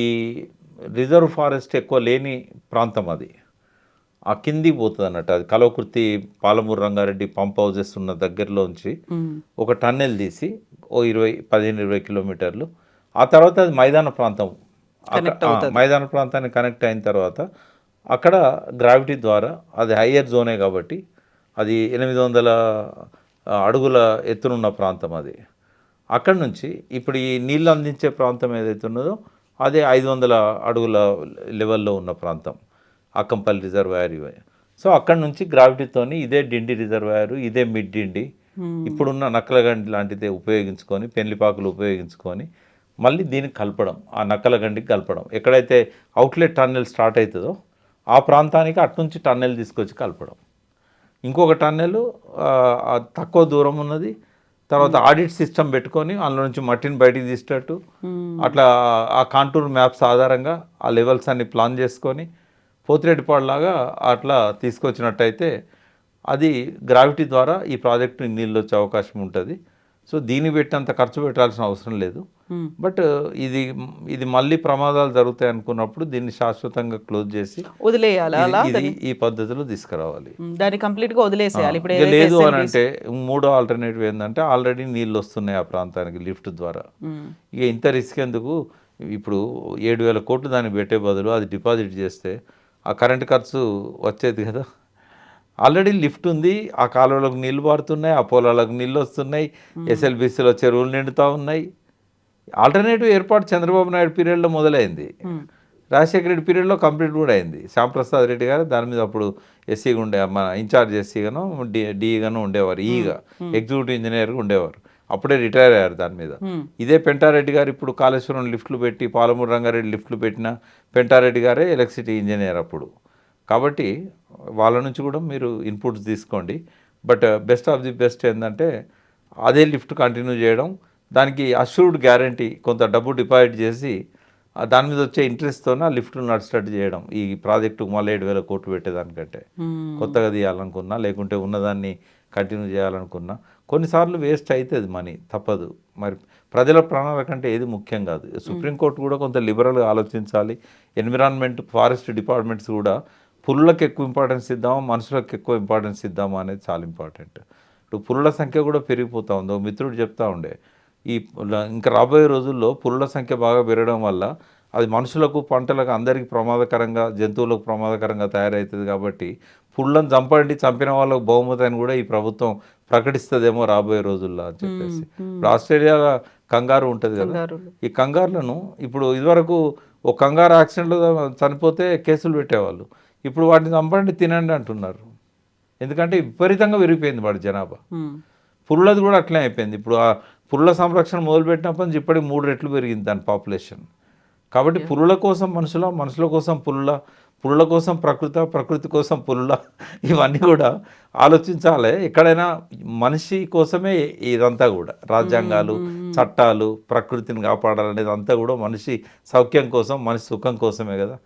రిజర్వ్ ఫారెస్ట్ ఎక్కువ లేని ప్రాంతం అది, ఆ కిందికి పోతుంది అన్నట్టు. అది కలవకుర్తి పాలమూరు రంగారెడ్డి పంప్ హౌజెస్ ఉన్న దగ్గరలోంచి ఉమ్, ఒక టన్నెల్ తీసి ఓ 15-20 కిలోమీటర్లు ఆ తర్వాత అది మైదాన ప్రాంతం. Connect అవుతది. మైదాన ప్రాంతానికి కనెక్ట్ అయిన తర్వాత అక్కడ గ్రావిటీ ద్వారా అది హయ్యర్ జోనే కాబట్టి అది 800 అడుగుల ఎత్తునున్న ప్రాంతం అది. అక్కడి నుంచి ఇప్పుడు ఈ నీళ్ళు అందించే ప్రాంతం ఏదైతే ఉన్నదో అదే 500 అడుగుల లెవెల్లో ఉన్న ప్రాంతం, అక్కంపల్లి రిజర్వాయర్ ఇవే. సో అక్కడి నుంచి గ్రావిటీతోని ఇదే డిండి రిజర్వాయర్, ఇదే మిడ్ డిండి, ఉమ్, ఇప్పుడున్న నక్కలగండి లాంటిదే ఉపయోగించుకొని పెళ్లిపాకులు ఉపయోగించుకొని మళ్ళీ దీనికి కలపడం, ఆ నక్కలగండికి కలపడం. ఎక్కడైతే అవుట్లెట్ టన్నెల్ స్టార్ట్ అవుతుందో ఆ ప్రాంతానికి అటు నుంచి టన్నెల్ తీసుకొచ్చి కలపడం. ఇంకొక టన్నెల్ తక్కువ దూరం ఉన్నది. తర్వాత ఆడిట్ సిస్టమ్ పెట్టుకొని అందులో నుంచి మట్టిని బయటికి తీసేటట్టు అట్లా ఆ కాంటూర్ మ్యాప్స్ ఆధారంగా ఆ లెవెల్స్ అన్ని ప్లాన్ చేసుకొని పోతిరెడ్డిపాడులాగా అట్లా తీసుకొచ్చినట్టయితే అది గ్రావిటీ ద్వారా ఈ ప్రాజెక్టు నీళ్ళు వచ్చే అవకాశం ఉంటుంది. సో దీన్ని పెట్టినంత ఖర్చు పెట్టాల్సిన అవసరం లేదు. బట్ ఇది ఇది మళ్ళీ ప్రమాదాలు జరుగుతాయి అనుకున్నప్పుడు దీన్ని శాశ్వతంగా క్లోజ్ చేసి వదిలేయాలా అలా ఇది ఈ పద్ధతిలో తీసుకురావాలి. దాన్ని కంప్లీట్ గా వదిలేసేయాలి ఇప్పుడు ఇక ఏదైతే లేదు అని SLBC అంటే మూడో ఆల్టర్నేటివ్ ఏంటంటే ఆల్రెడీ నీళ్ళు వస్తున్నాయి ఆ ప్రాంతానికి లిఫ్ట్ ద్వారా. ఇక ఇంత రిస్క్ ఎందుకు, ఇప్పుడు 7,000 కోట్లు దానికి పెట్టే బదులు అది డిపాజిట్ చేస్తే ఆ కరెంట్ ఖర్చు వచ్చేది కదా. ఆల్రెడీ లిఫ్ట్ ఉంది, ఆ కాలువలకు నీళ్లు పారుతున్నాయి, ఆ పొలాలకు నీళ్ళు వస్తున్నాయి, SLBCలో చెరువులు నిండుతూ ఉన్నాయి. ఆల్టర్నేటివ్ ఏర్పాటు చంద్రబాబు నాయుడు పీరియడ్లో మొదలైంది, రాజశేఖర రెడ్డి పీరియడ్లో కంప్లీట్ కూడా అయింది. శ్యాంప్రసాద్ రెడ్డి గారు దాని మీద అప్పుడు ఎస్సీగా ఉండే మన ఇన్ఛార్జ్ ఎస్సీగాను డిఈగాను ఉండేవారు, ఈగా ఎగ్జిక్యూటివ్ ఇంజనీర్గా ఉండేవారు. అప్పుడే రిటైర్ అయ్యారు దాని మీద. ఇదే పెంటారెడ్డి గారు ఇప్పుడు కాళేశ్వరం లిఫ్ట్లు పెట్టి పాలమూరు రంగారెడ్డి లిఫ్ట్లు పెట్టిన పెంటారెడ్డి గారే ఎలక్ట్రిసిటీ ఇంజనీర్ అప్పుడు. కాబట్టి వాళ్ళ నుంచి కూడా మీరు ఇన్పుట్స్ తీసుకోండి. But best of the best ఏంటంటే అదే లిఫ్ట్ కంటిన్యూ చేయడం, దానికి అష్యూర్డ్ గ్యారంటీ కొంత డబ్బు డిపాజిట్ చేసి దాని మీద వచ్చే ఇంట్రెస్ట్తోనే ఆ లిఫ్ట్లు నడిచేటట్టు చేయడం. ఈ ప్రాజెక్టుకు మళ్ళీ 7,000 కోట్లు పెట్టేదానికంటే కొత్తగా తీయాలనుకున్నా లేకుంటే ఉన్నదాన్ని కంటిన్యూ చేయాలనుకున్నా కొన్నిసార్లు వేస్ట్ అవుతుంది మనీ, తప్పదు. మరి ప్రజల ప్రాణాల కంటే ఏది ముఖ్యం కాదు. సుప్రీంకోర్టు కూడా కొంత లిబరల్గా ఆలోచించాలి. ఎన్విరాన్మెంట్ ఫారెస్ట్ డిపార్ట్మెంట్స్ కూడా పులులకు ఎక్కువ ఇంపార్టెన్స్ ఇద్దామా మనుషులకు ఎక్కువ ఇంపార్టెన్స్ ఇద్దామా అనేది చాలా ఇంపార్టెంట్. ఇప్పుడు పులుల సంఖ్య కూడా పెరిగిపోతూ ఉంది. ఒక మిత్రుడు చెప్తా ఉండే ఇంకా రాబోయే రోజుల్లో పులుల సంఖ్య బాగా పెరగడం వల్ల అది మనుషులకు పంటలకు అందరికీ ప్రమాదకరంగా జంతువులకు ప్రమాదకరంగా తయారవుతుంది. కాబట్టి పుళ్ళను చంపండి, చంపిన వాళ్ళకు బహుమతి అని కూడా ఈ ప్రభుత్వం ప్రకటిస్తుందేమో రాబోయే రోజుల్లో అని చెప్పేసి. ఇప్పుడు ఆస్ట్రేలియాలో కంగారు ఉంటుంది కదా, ఈ కంగారులను ఇప్పుడు ఇదివరకు ఒక కంగారు యాక్సిడెంట్లో చనిపోతే కేసులు పెట్టేవాళ్ళు, ఇప్పుడు వాటిని చంపండి తినండి అంటున్నారు. ఎందుకంటే విపరీతంగా పెరిగిపోయింది వాడి జనాభా. పుల్లది కూడా అట్లే అయిపోయింది. ఇప్పుడు ఆ పుల్ల సంరక్షణ మొదలుపెట్టినప్పటి నుంచి ఇప్పటికి 3 రెట్లు పెరిగింది దాని పాపులేషన్. కాబట్టి పులుల కోసం మనుషుల కోసం పులుల కోసం ప్రకృతి కోసం పులుల, ఇవన్నీ కూడా ఆలోచించాలి. ఎక్కడైనా మనిషి కోసమే ఇదంతా కూడా, రాజ్యాంగాలు చట్టాలు ప్రకృతిని కాపాడాలనేది అంతా కూడా మనిషి సౌఖ్యం కోసం, మనిషి సుఖం కోసమే కదా.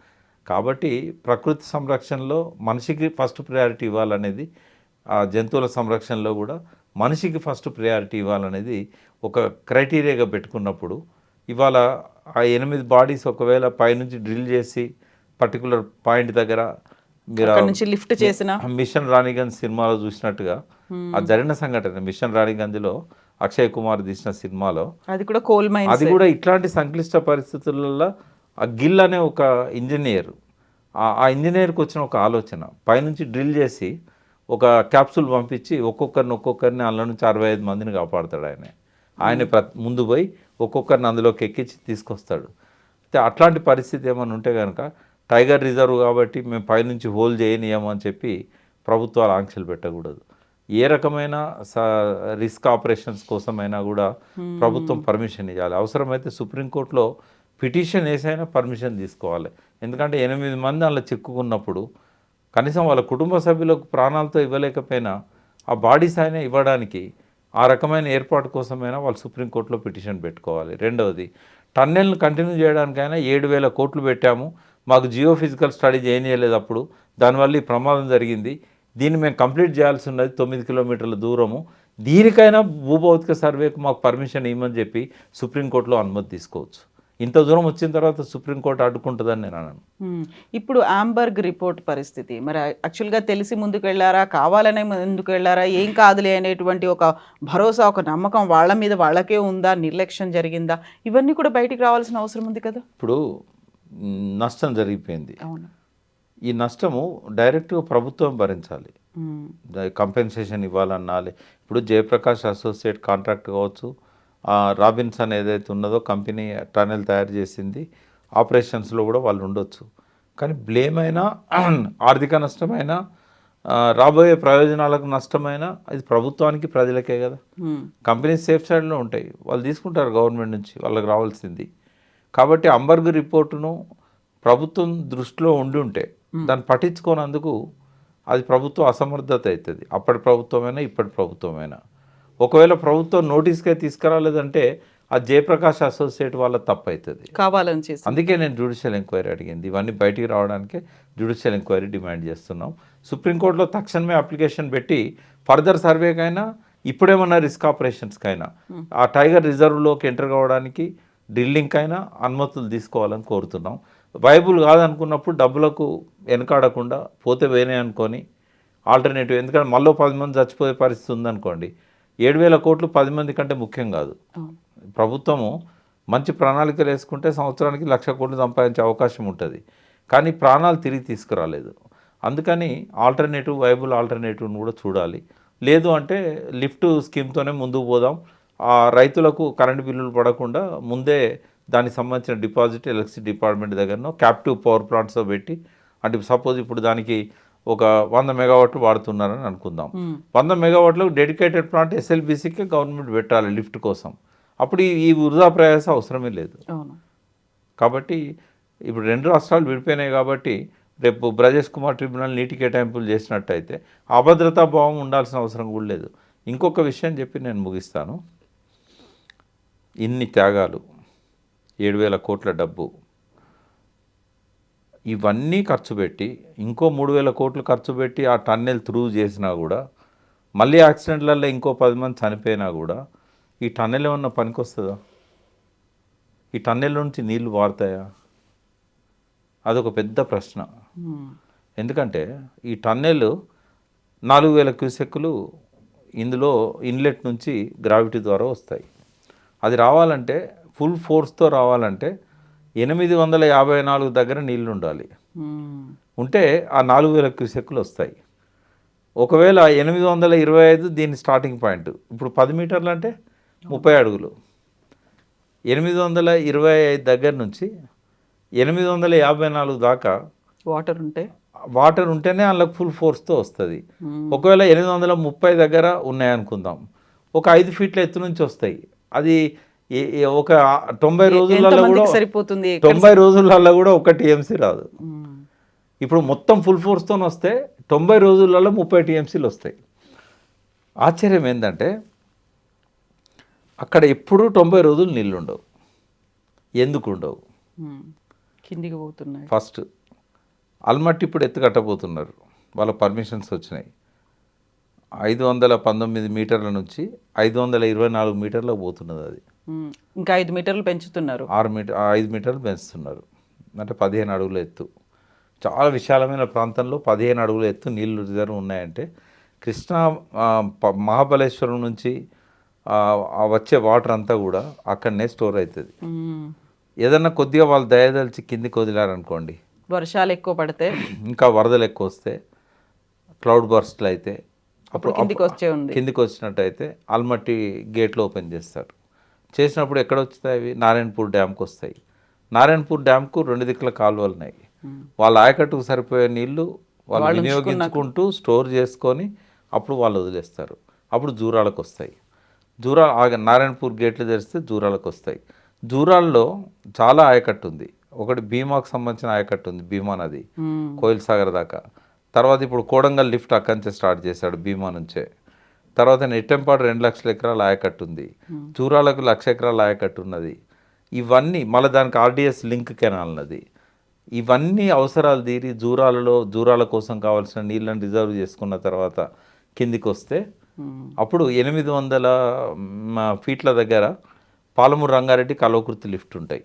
కాబట్టి ప్రకృతి సంరక్షణలో మనిషికి ఫస్ట్ ప్రయారిటీ ఇవ్వాలనేది, ఆ జంతువుల సంరక్షణలో కూడా మనిషికి ఫస్ట్ ప్రయారిటీ ఇవ్వాలనేది ఒక క్రైటీరియాగా పెట్టుకున్నప్పుడు ఇవాళ ఆ 8 బాడీస్ ఒకవేళ పైనుంచి డ్రిల్ చేసి పర్టికులర్ పాయింట్ దగ్గర మీరు లిఫ్ట్ చేసిన మిషన్ రాణిగంజ్ సినిమాలో చూసినట్టుగా అది జరిగిన సంఘటన. మిషన్ రాణిగంజ్లో అక్షయ్ కుమార్ తీసిన సినిమాలో అది కూడా కోల్ మైన్స్, అది కూడా ఇట్లాంటి సంక్లిష్ట పరిస్థితులలో ఆ గిల్ అనే ఒక ఇంజనీర్, ఆ ఇంజనీర్కి వచ్చిన ఒక ఆలోచన, పైనుంచి డ్రిల్ చేసి ఒక క్యాప్సూల్ పంపించి ఒక్కొక్కరిని అందులో నుంచి 65 మందిని కాపాడతాడు. ఆయన ముందు పోయి ఒక్కొక్కరిని అందులోకి ఎక్కించి తీసుకొస్తాడు. అయితే అట్లాంటి పరిస్థితి ఏమైనా ఉంటే కనుక టైగర్ రిజర్వ్ కాబట్టి మేము పైనుంచి హోల్ చేయనీయమని చెప్పి ప్రభుత్వాలు ఆంక్షలు పెట్టకూడదు. ఏ రకమైన రిస్క్ ఆపరేషన్స్ కోసమైనా కూడా ప్రభుత్వం పర్మిషన్ ఇవ్వాలి. అవసరమైతే సుప్రీంకోర్టులో పిటిషన్ వేసైనా పర్మిషన్ తీసుకోవాలి. ఎందుకంటే 8 మంది అలా చిక్కుకున్నప్పుడు కనీసం వాళ్ళ కుటుంబ సభ్యులకు ప్రాణాలతో ఇవ్వలేకపోయినా ఆ బాడీస్ అయినా ఇవ్వడానికి ఆ రకమైన ఏర్పాటు కోసమైనా వాళ్ళు సుప్రీంకోర్టులో పిటిషన్ పెట్టుకోవాలి. రెండవది, టన్నెల్ని కంటిన్యూ చేయడానికైనా 7,000 కోట్లు పెట్టాము, మాకు జియో ఫిజికల్ స్టడీ చేయలేదు, అప్పుడు దానివల్ల ఈ ప్రమాదం జరిగింది, దీన్ని మేము కంప్లీట్ చేయాల్సి ఉన్నది 9 కిలోమీటర్ల దూరము, దీనికైనా భూభౌతిక సర్వేకు మాకు పర్మిషన్ ఇవ్వమని చెప్పి సుప్రీంకోర్టులో అనుమతి తీసుకోవచ్చు. ఇంత దూరం వచ్చిన తర్వాత సుప్రీంకోర్టు అడ్డుకుంటుందని నేను అన్నాను. ఇప్పుడు ఆంబర్గ్ రిపోర్ట్ పరిస్థితి మరి యాక్చువల్గా తెలిసి ముందుకు వెళ్ళారా, కావాలనే ముందుకు వెళ్ళారా, ఏం కాదులే అనేటువంటి ఒక భరోసా, ఒక నమ్మకం వాళ్ళ మీద వాళ్ళకే ఉందా, నిర్లక్ష్యం జరిగిందా, ఇవన్నీ కూడా బయటికి రావాల్సిన అవసరం ఉంది కదా. ఇప్పుడు నష్టం జరిగిపోయింది, అవును, ఈ నష్టము డైరెక్ట్గా ప్రభుత్వం భరించాలి, కంపెన్సేషన్ ఇవ్వాలన్నాలి. ఇప్పుడు జయప్రకాష్ అసోసియేట్ కాంట్రాక్ట్ కావచ్చు, రాబిన్సన్ ఏదైతే ఉన్నదో కంపెనీ టనెల్ తయారు చేసింది, ఆపరేషన్స్లో కూడా వాళ్ళు ఉండొచ్చు. కానీ బ్లేమ్ అయినా, ఆర్థిక నష్టమైనా, రాబోయే ప్రయోజనాలకు నష్టమైనా అది ప్రభుత్వానికి ప్రజలకే కదా. కంపెనీ సేఫ్ సైడ్లో ఉంటాయి, వాళ్ళు తీసుకుంటారు గవర్నమెంట్ నుంచి వాళ్ళకి రావాల్సింది. కాబట్టి అంబర్గ్ రిపోర్టును ప్రభుత్వం దృష్టిలో ఉండి ఉంటే దాన్ని పట్టించుకోనందుకు అది ప్రభుత్వ అసమర్థత అవుతుంది. అప్పటి ప్రభుత్వమైనా ఇప్పటి ప్రభుత్వమైనా. ఒకవేళ ప్రభుత్వం నోటీస్కే తీసుకురాలేదంటే అది జయప్రకాష్ అసోసియేట్ వాళ్ళ తప్పు అవుతుంది. కావాలని చేసి అందుకే నేను జ్యుడిషియల్ ఎంక్వైరీ అడిగింది. ఇవన్నీ బయటికి రావడానికే జ్యుడిషియల్ ఎంక్వైరీ డిమాండ్ చేస్తున్నాం. సుప్రీంకోర్టులో తక్షణమే అప్లికేషన్ పెట్టి ఫర్దర్ సర్వేకైనా ఇప్పుడేమన్నా రిస్క్ ఆపరేషన్స్కైనా ఆ టైగర్ రిజర్వ్లోకి ఎంటర్ కావడానికి డ్రిల్లింగ్ అయినా అనుమతులు తీసుకోవాలని కోరుతున్నాం. వైబుల్ కాదనుకున్నప్పుడు డబ్బులకు వెనకాడకుండా పోతే వేనే అనుకొని ఆల్టర్నేటివ్, ఎందుకంటే మళ్ళీ 10 మంది చచ్చిపోయే పరిస్థితి ఉందనుకోండి. 7,000 కోట్లు 10 మంది కంటే ముఖ్యం కాదు. ప్రభుత్వము మంచి ప్రణాళికలు వేసుకుంటే సంవత్సరానికి 1,00,000 కోట్లు సంపాదించే అవకాశం ఉంటుంది. కానీ ప్రాణాలు తిరిగి తీసుకురాలేదు. అందుకని ఆల్టర్నేటివ్, వైబుల్ ఆల్టర్నేటివ్ని కూడా చూడాలి. లేదు అంటే లిఫ్ట్ స్కీమ్తోనే ముందుకు పోదాం. ఆ రైతులకు కరెంటు బిల్లులు పడకుండా ముందే దానికి సంబంధించిన డిపాజిట్ ఎలక్ట్రిసిటీ డిపార్ట్మెంట్ దగ్గరనో క్యాప్టివ్ పవర్ ప్లాంట్స్లో పెట్టి, అంటే సపోజ్ ఇప్పుడు దానికి ఒక 100 మెగావాట్లు వాడుతున్నారని అనుకుందాం. 100 మెగావాట్లకు డెడికేటెడ్ ప్లాంట్ ఎస్ఎల్బీసీకే గవర్నమెంట్ పెట్టాలి లిఫ్ట్ కోసం. అప్పుడు ఈ వృధా ప్రయాస అవసరమే లేదు. కాబట్టి ఇప్పుడు 2 రాష్ట్రాలు విడిపోయినాయి కాబట్టి రేపు బ్రజేష్ కుమార్ ట్రిబ్యునల్ నీటి కేటాయింపులు చేసినట్టయితే అభద్రతా భావం ఉండాల్సిన అవసరం కూడా లేదు. ఇంకొక విషయం చెప్పి నేను ముగిస్తాను. ఇన్ని త్యాగాలు, 7,000 కోట్ల డబ్బు, ఇవన్నీ ఖర్చు పెట్టి ఇంకో 3,000 కోట్లు ఖర్చు పెట్టి ఆ టన్నెల్ త్రూ చేసినా కూడా మళ్ళీ యాక్సిడెంట్లలో ఇంకో 10 మంది చనిపోయినా కూడా ఈ టన్నెల్ ఏమన్నా పనికొస్తుందా? ఈ టన్నెల్ నుంచి నీళ్లు వారుతాయా? అదొక పెద్ద ప్రశ్న. ఎందుకంటే ఈ టన్నెల్ 4,000 క్యూసెక్కులు ఇందులో ఇన్లెట్ నుంచి గ్రావిటీ ద్వారా వస్తాయి. అది రావాలంటే ఫుల్ ఫోర్స్తో రావాలంటే 854 దగ్గర నీళ్లు ఉండాలి. ఉంటే ఆ 4,000 క్యూసెక్కులు వస్తాయి. ఒకవేళ 825 దీని స్టార్టింగ్ పాయింట్, ఇప్పుడు 10 మీటర్లు అంటే 30 అడుగులు. 825 దగ్గర నుంచి 854 దాకా వాటర్ ఉంటేనే వాళ్ళకి ఫుల్ ఫోర్స్తో వస్తుంది. ఒకవేళ 830 దగ్గర ఉన్నాయనుకుందాం, ఒక 5 ఫీట్ల ఎత్తు నుంచి వస్తాయి. అది ఒక 90 రోజులలో కూడా సరిపోతుంది. 90 రోజులలో కూడా 1 టీఎంసీ రాదు. ఇప్పుడు మొత్తం ఫుల్ ఫోర్స్తో వస్తే 90 రోజులలో 30 టీఎంసీలు వస్తాయి. ఆశ్చర్యం ఏంటంటే అక్కడ ఎప్పుడూ 90 రోజులు నీళ్ళు ఉండవు. ఎందుకు ఉండవు? కిందికి పోతున్నాయి. ఫస్ట్ అల్మట్టి ఇప్పుడు ఎత్తుకట్టబోతున్నారు, వాళ్ళ పర్మిషన్స్ వచ్చినాయి. 519 మీటర్ల నుంచి 524 మీటర్లకు పోతున్నది. అది ఇంకా 5 మీటర్లు పెంచుతున్నారు. 5 మీటర్లు పెంచుతున్నారు. అంటే 15 అడుగుల ఎత్తు. చాలా విశాలమైన ప్రాంతంలో 15 అడుగుల ఎత్తు నీళ్ళు రిజర్వ్ ఉన్నాయంటే కృష్ణా మహాబలేశ్వరం నుంచి వచ్చే వాటర్ అంతా కూడా అక్కడనే స్టోర్ అవుతుంది. ఏదన్నా కొద్దిగా వాళ్ళు దయదలిచి కిందికి వదిలారనుకోండి, వర్షాలు ఎక్కువ పడితే, ఇంకా వరదలు ఎక్కువ వస్తే, క్లౌడ్ బర్స్ట్లు అయితే అప్పుడు కిందికి వచ్చినట్టయితే ఆల్మట్టి గేట్లు ఓపెన్ చేస్తారు. చేసినప్పుడు ఎక్కడ వస్తాయి అవి? నారాయణపూర్ డ్యామ్కి వస్తాయి. నారాయణపూర్ డ్యామ్కు 2 దిక్కుల కాలువలు ఉన్నాయి. వాళ్ళ ఆయకట్టుకు సరిపోయే నీళ్లు వాళ్ళు వినియోగించుకుంటూ స్టోర్ చేసుకొని అప్పుడు వాళ్ళు వదిలేస్తారు. అప్పుడు జూరాలకు వస్తాయి. నారాయణపూర్ గేట్లు తెరిస్తే జూరాలకు వస్తాయి. జూరాల్లో చాలా ఆయకట్టు ఉంది. ఒకటి భీమాకు సంబంధించిన ఆయకట్టు ఉంది, భీమా నది కోయిల్ సాగర్ దాకా. తర్వాత ఇప్పుడు కోడంగల్ లిఫ్ట్ అక్కడి నుంచే స్టార్ట్ చేశాడు, భీమా నుంచే. తర్వాత నెట్టెంపాడు 2 లక్షల ఎకరాల ఆయకట్టు ఉంది. జూరాలకు 1,00,000 ఎకరాల ఆయకట్టు ఉన్నది. ఇవన్నీ మళ్ళీ దానికి ఆర్డిఎస్ లింక్ కెనాల్ నది. ఇవన్నీ అవసరాలు తీరి జూరాల కోసం కావాల్సిన నీళ్ళని రిజర్వ్ చేసుకున్న తర్వాత కిందికి వస్తే అప్పుడు 800 ఫీట్ల దగ్గర పాలమూరు రంగారెడ్డి కల్వకుర్తి లిఫ్ట్ ఉంటాయి.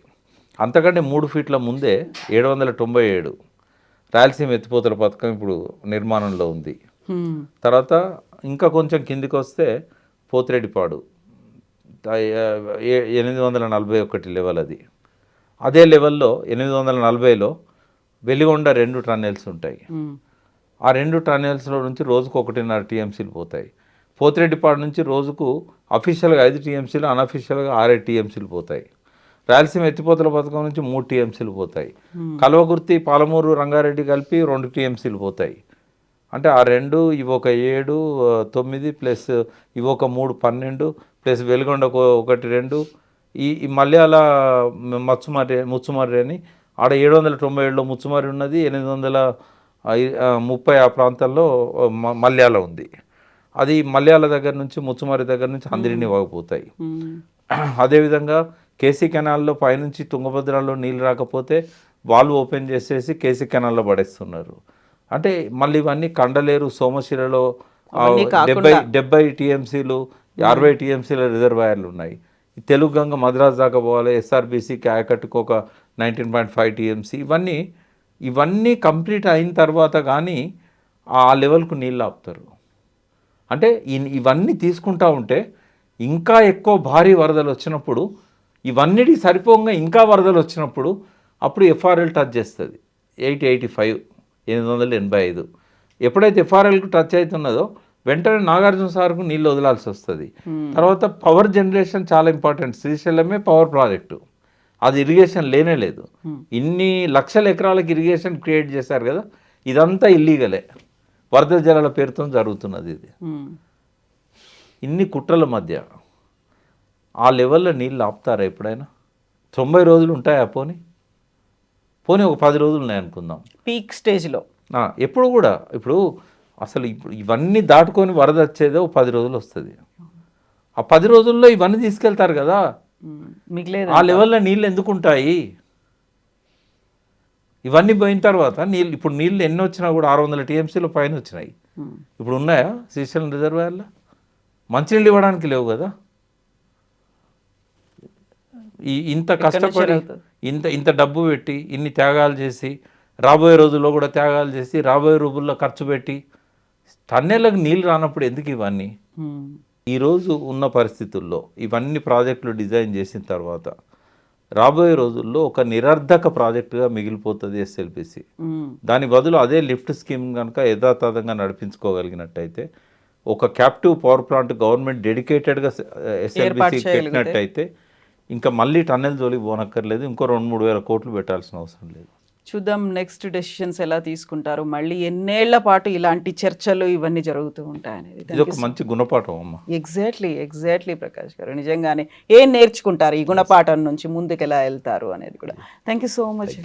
అంతకంటే 3 ఫీట్ల ముందే 797 రాయలసీమ ఎత్తిపోతల పథకం ఇప్పుడు నిర్మాణంలో ఉంది. తర్వాత ఇంకా కొంచెం కిందికి వస్తే పోతిరెడ్డిపాడు 841 లెవెల్. అది అదే లెవెల్లో 840లో వెలిగొండ 2 టన్నెల్స్ ఉంటాయి. ఆ 2 టన్నెల్స్లో నుంచి రోజుకు 1.5 టీఎంసీలు పోతాయి. పోతిరెడ్డిపాడు నుంచి రోజుకు అఫీషియల్గా 5 టీఎంసీలు, అన్అఫీషియల్గా 6 టీఎంసీలు పోతాయి. రాయలసీమ ఎత్తిపోతల పథకం నుంచి 3 టీఎంసీలు పోతాయి. కల్వకుర్తి, పాలమూరు, రంగారెడ్డి కలిపి 2 టీఎంసీలు పోతాయి. అంటే ఆ 2 ఇవి ఒక 7, 9 ప్లస్ ఇవి ఒక 3, 12 ప్లస్ వెలుగొండ 1, 2 ఈ మళ్ళీ అలా ముచ్చుమర్రి అని ఆడ 797లో ముచ్చుమర్రి ఉన్నది, 30 ఆ ప్రాంతాల్లో మల్యాల ఉంది. అది మల్యాల దగ్గర నుంచి ముచ్చుమరి దగ్గర నుంచి అందరినీ వాగిపోతాయి. అదేవిధంగా కేసీ కెనాల్లో పైనుంచి తుంగభద్రలో నీళ్ళు రాకపోతే వాల్వ్ ఓపెన్ చేసేసి కేసీ కెనాల్లో పడేస్తున్నారు. అంటే మళ్ళీ ఇవన్నీ కండలేరు, సోమశిలలో 70 టీఎంసీలు 60 టీఎంసీల రిజర్వాయర్లు ఉన్నాయి. తెలుగు గంగ మద్రాసు దాకా పోవాలి, ఎస్ఆర్బీసీకి ఆయకట్టుకు ఒక 19.5 టీఎంసీ. ఇవన్నీ కంప్లీట్ అయిన తర్వాత కానీ ఆ లెవెల్కు నీళ్ళు ఆపుతారు. అంటే ఇవన్నీ తీసుకుంటా ఉంటే ఇంకా ఎక్కువ భారీ వరదలు వచ్చినప్పుడు, ఇవన్నిటికి సరిపోగా ఇంకా వరదలు వచ్చినప్పుడు అప్పుడు ఎఫ్ఆర్ఎల్ టచ్ చేస్తుంది 885. ఎప్పుడైతే ఎఫ్ఆర్ఎల్కు టచ్ అవుతున్నదో వెంటనే నాగార్జున సార్కు నీళ్ళు వదలాల్సి వస్తుంది. తర్వాత పవర్ జనరేషన్ చాలా ఇంపార్టెంట్. శ్రీశైలమే పవర్ ప్రాజెక్టు, అది ఇరిగేషన్ లేనే లేదు. ఇన్ని లక్షల ఎకరాలకు ఇరిగేషన్ క్రియేట్ చేశారు కదా, ఇదంతా ఇల్లీగలే. వరద జలాల పేరుతో జరుగుతున్నది ఇది. ఇన్ని కుట్రల మధ్య ఆ లెవెల్లో నీళ్ళు ఆపుతారా ఎప్పుడైనా? 90 రోజులు ఉంటాయా? పోనీ ఒక 10 రోజులు ఉన్నాయి అనుకుందాం పీక్ స్టేజ్లో. ఎప్పుడు కూడా ఇప్పుడు ఇవన్నీ దాటుకొని వరద వచ్చేదో 10 రోజులు వస్తుంది. ఆ 10 రోజుల్లో ఇవన్నీ తీసుకెళ్తారు కదా, ఆ లెవెల్లో నీళ్ళు ఎందుకు ఉంటాయి? ఇవన్నీ పోయిన తర్వాత ఇప్పుడు నీళ్ళు ఎన్ని వచ్చినా కూడా 600 టీఎంసీలో పైన వచ్చినాయి. ఇప్పుడు ఉన్నాయా శ్రీశైలం రిజర్వాయర్లో? మంచినీళ్ళు ఇవ్వడానికి లేవు కదా. ఇంత కష్టపడి ఇంత డబ్బు పెట్టి ఇన్ని త్యాగాలు చేసి, రాబోయే రోజుల్లో కూడా త్యాగాలు చేసి, రాబోయే రోజుల్లో ఖర్చు పెట్టి టన్నేళ్ళకు నీళ్ళు రానప్పుడు ఎందుకు ఇవన్నీ? ఈరోజు ఉన్న పరిస్థితుల్లో ఇవన్నీ ప్రాజెక్టులు డిజైన్ చేసిన తర్వాత రాబోయే రోజుల్లో ఒక నిరర్ధక ప్రాజెక్టుగా మిగిలిపోతుంది ఎస్ఎల్బిసి. దాని బదులు అదే లిఫ్ట్ స్కీమ్ కనుక యథాతథంగా నడిపించుకోగలిగినట్టయితే, ఒక క్యాప్టివ్ పవర్ ప్లాంట్ గవర్నమెంట్ డెడికేటెడ్గా ఎస్ఎల్బిసి పెట్టినట్టయితే ఇంకా మళ్ళీ టన్నెల్ జోలికి పోనక్కర్లేదు, ఇంకో 2-3 వేల కోట్లు పెట్టాల్సిన అవసరం లేదు. చూద్దాం నెక్స్ట్ డెసిషన్స్ ఎలా తీసుకుంటారు, మళ్ళీ ఎన్నేళ్ల పాటు ఇలాంటి చర్చలు ఇవన్నీ జరుగుతూ ఉంటాయనేది. ఇది ఒక మంచి గుణపాఠం అమ్మ. ఎగ్జాక్ట్లీ ప్రకాష్ గారు, నిజంగానే ఏం నేర్చుకుంటారు ఈ గుణపాఠం నుంచి, ముందుకు ఎలా వెళ్తారు అనేది కూడా. Thank you so much.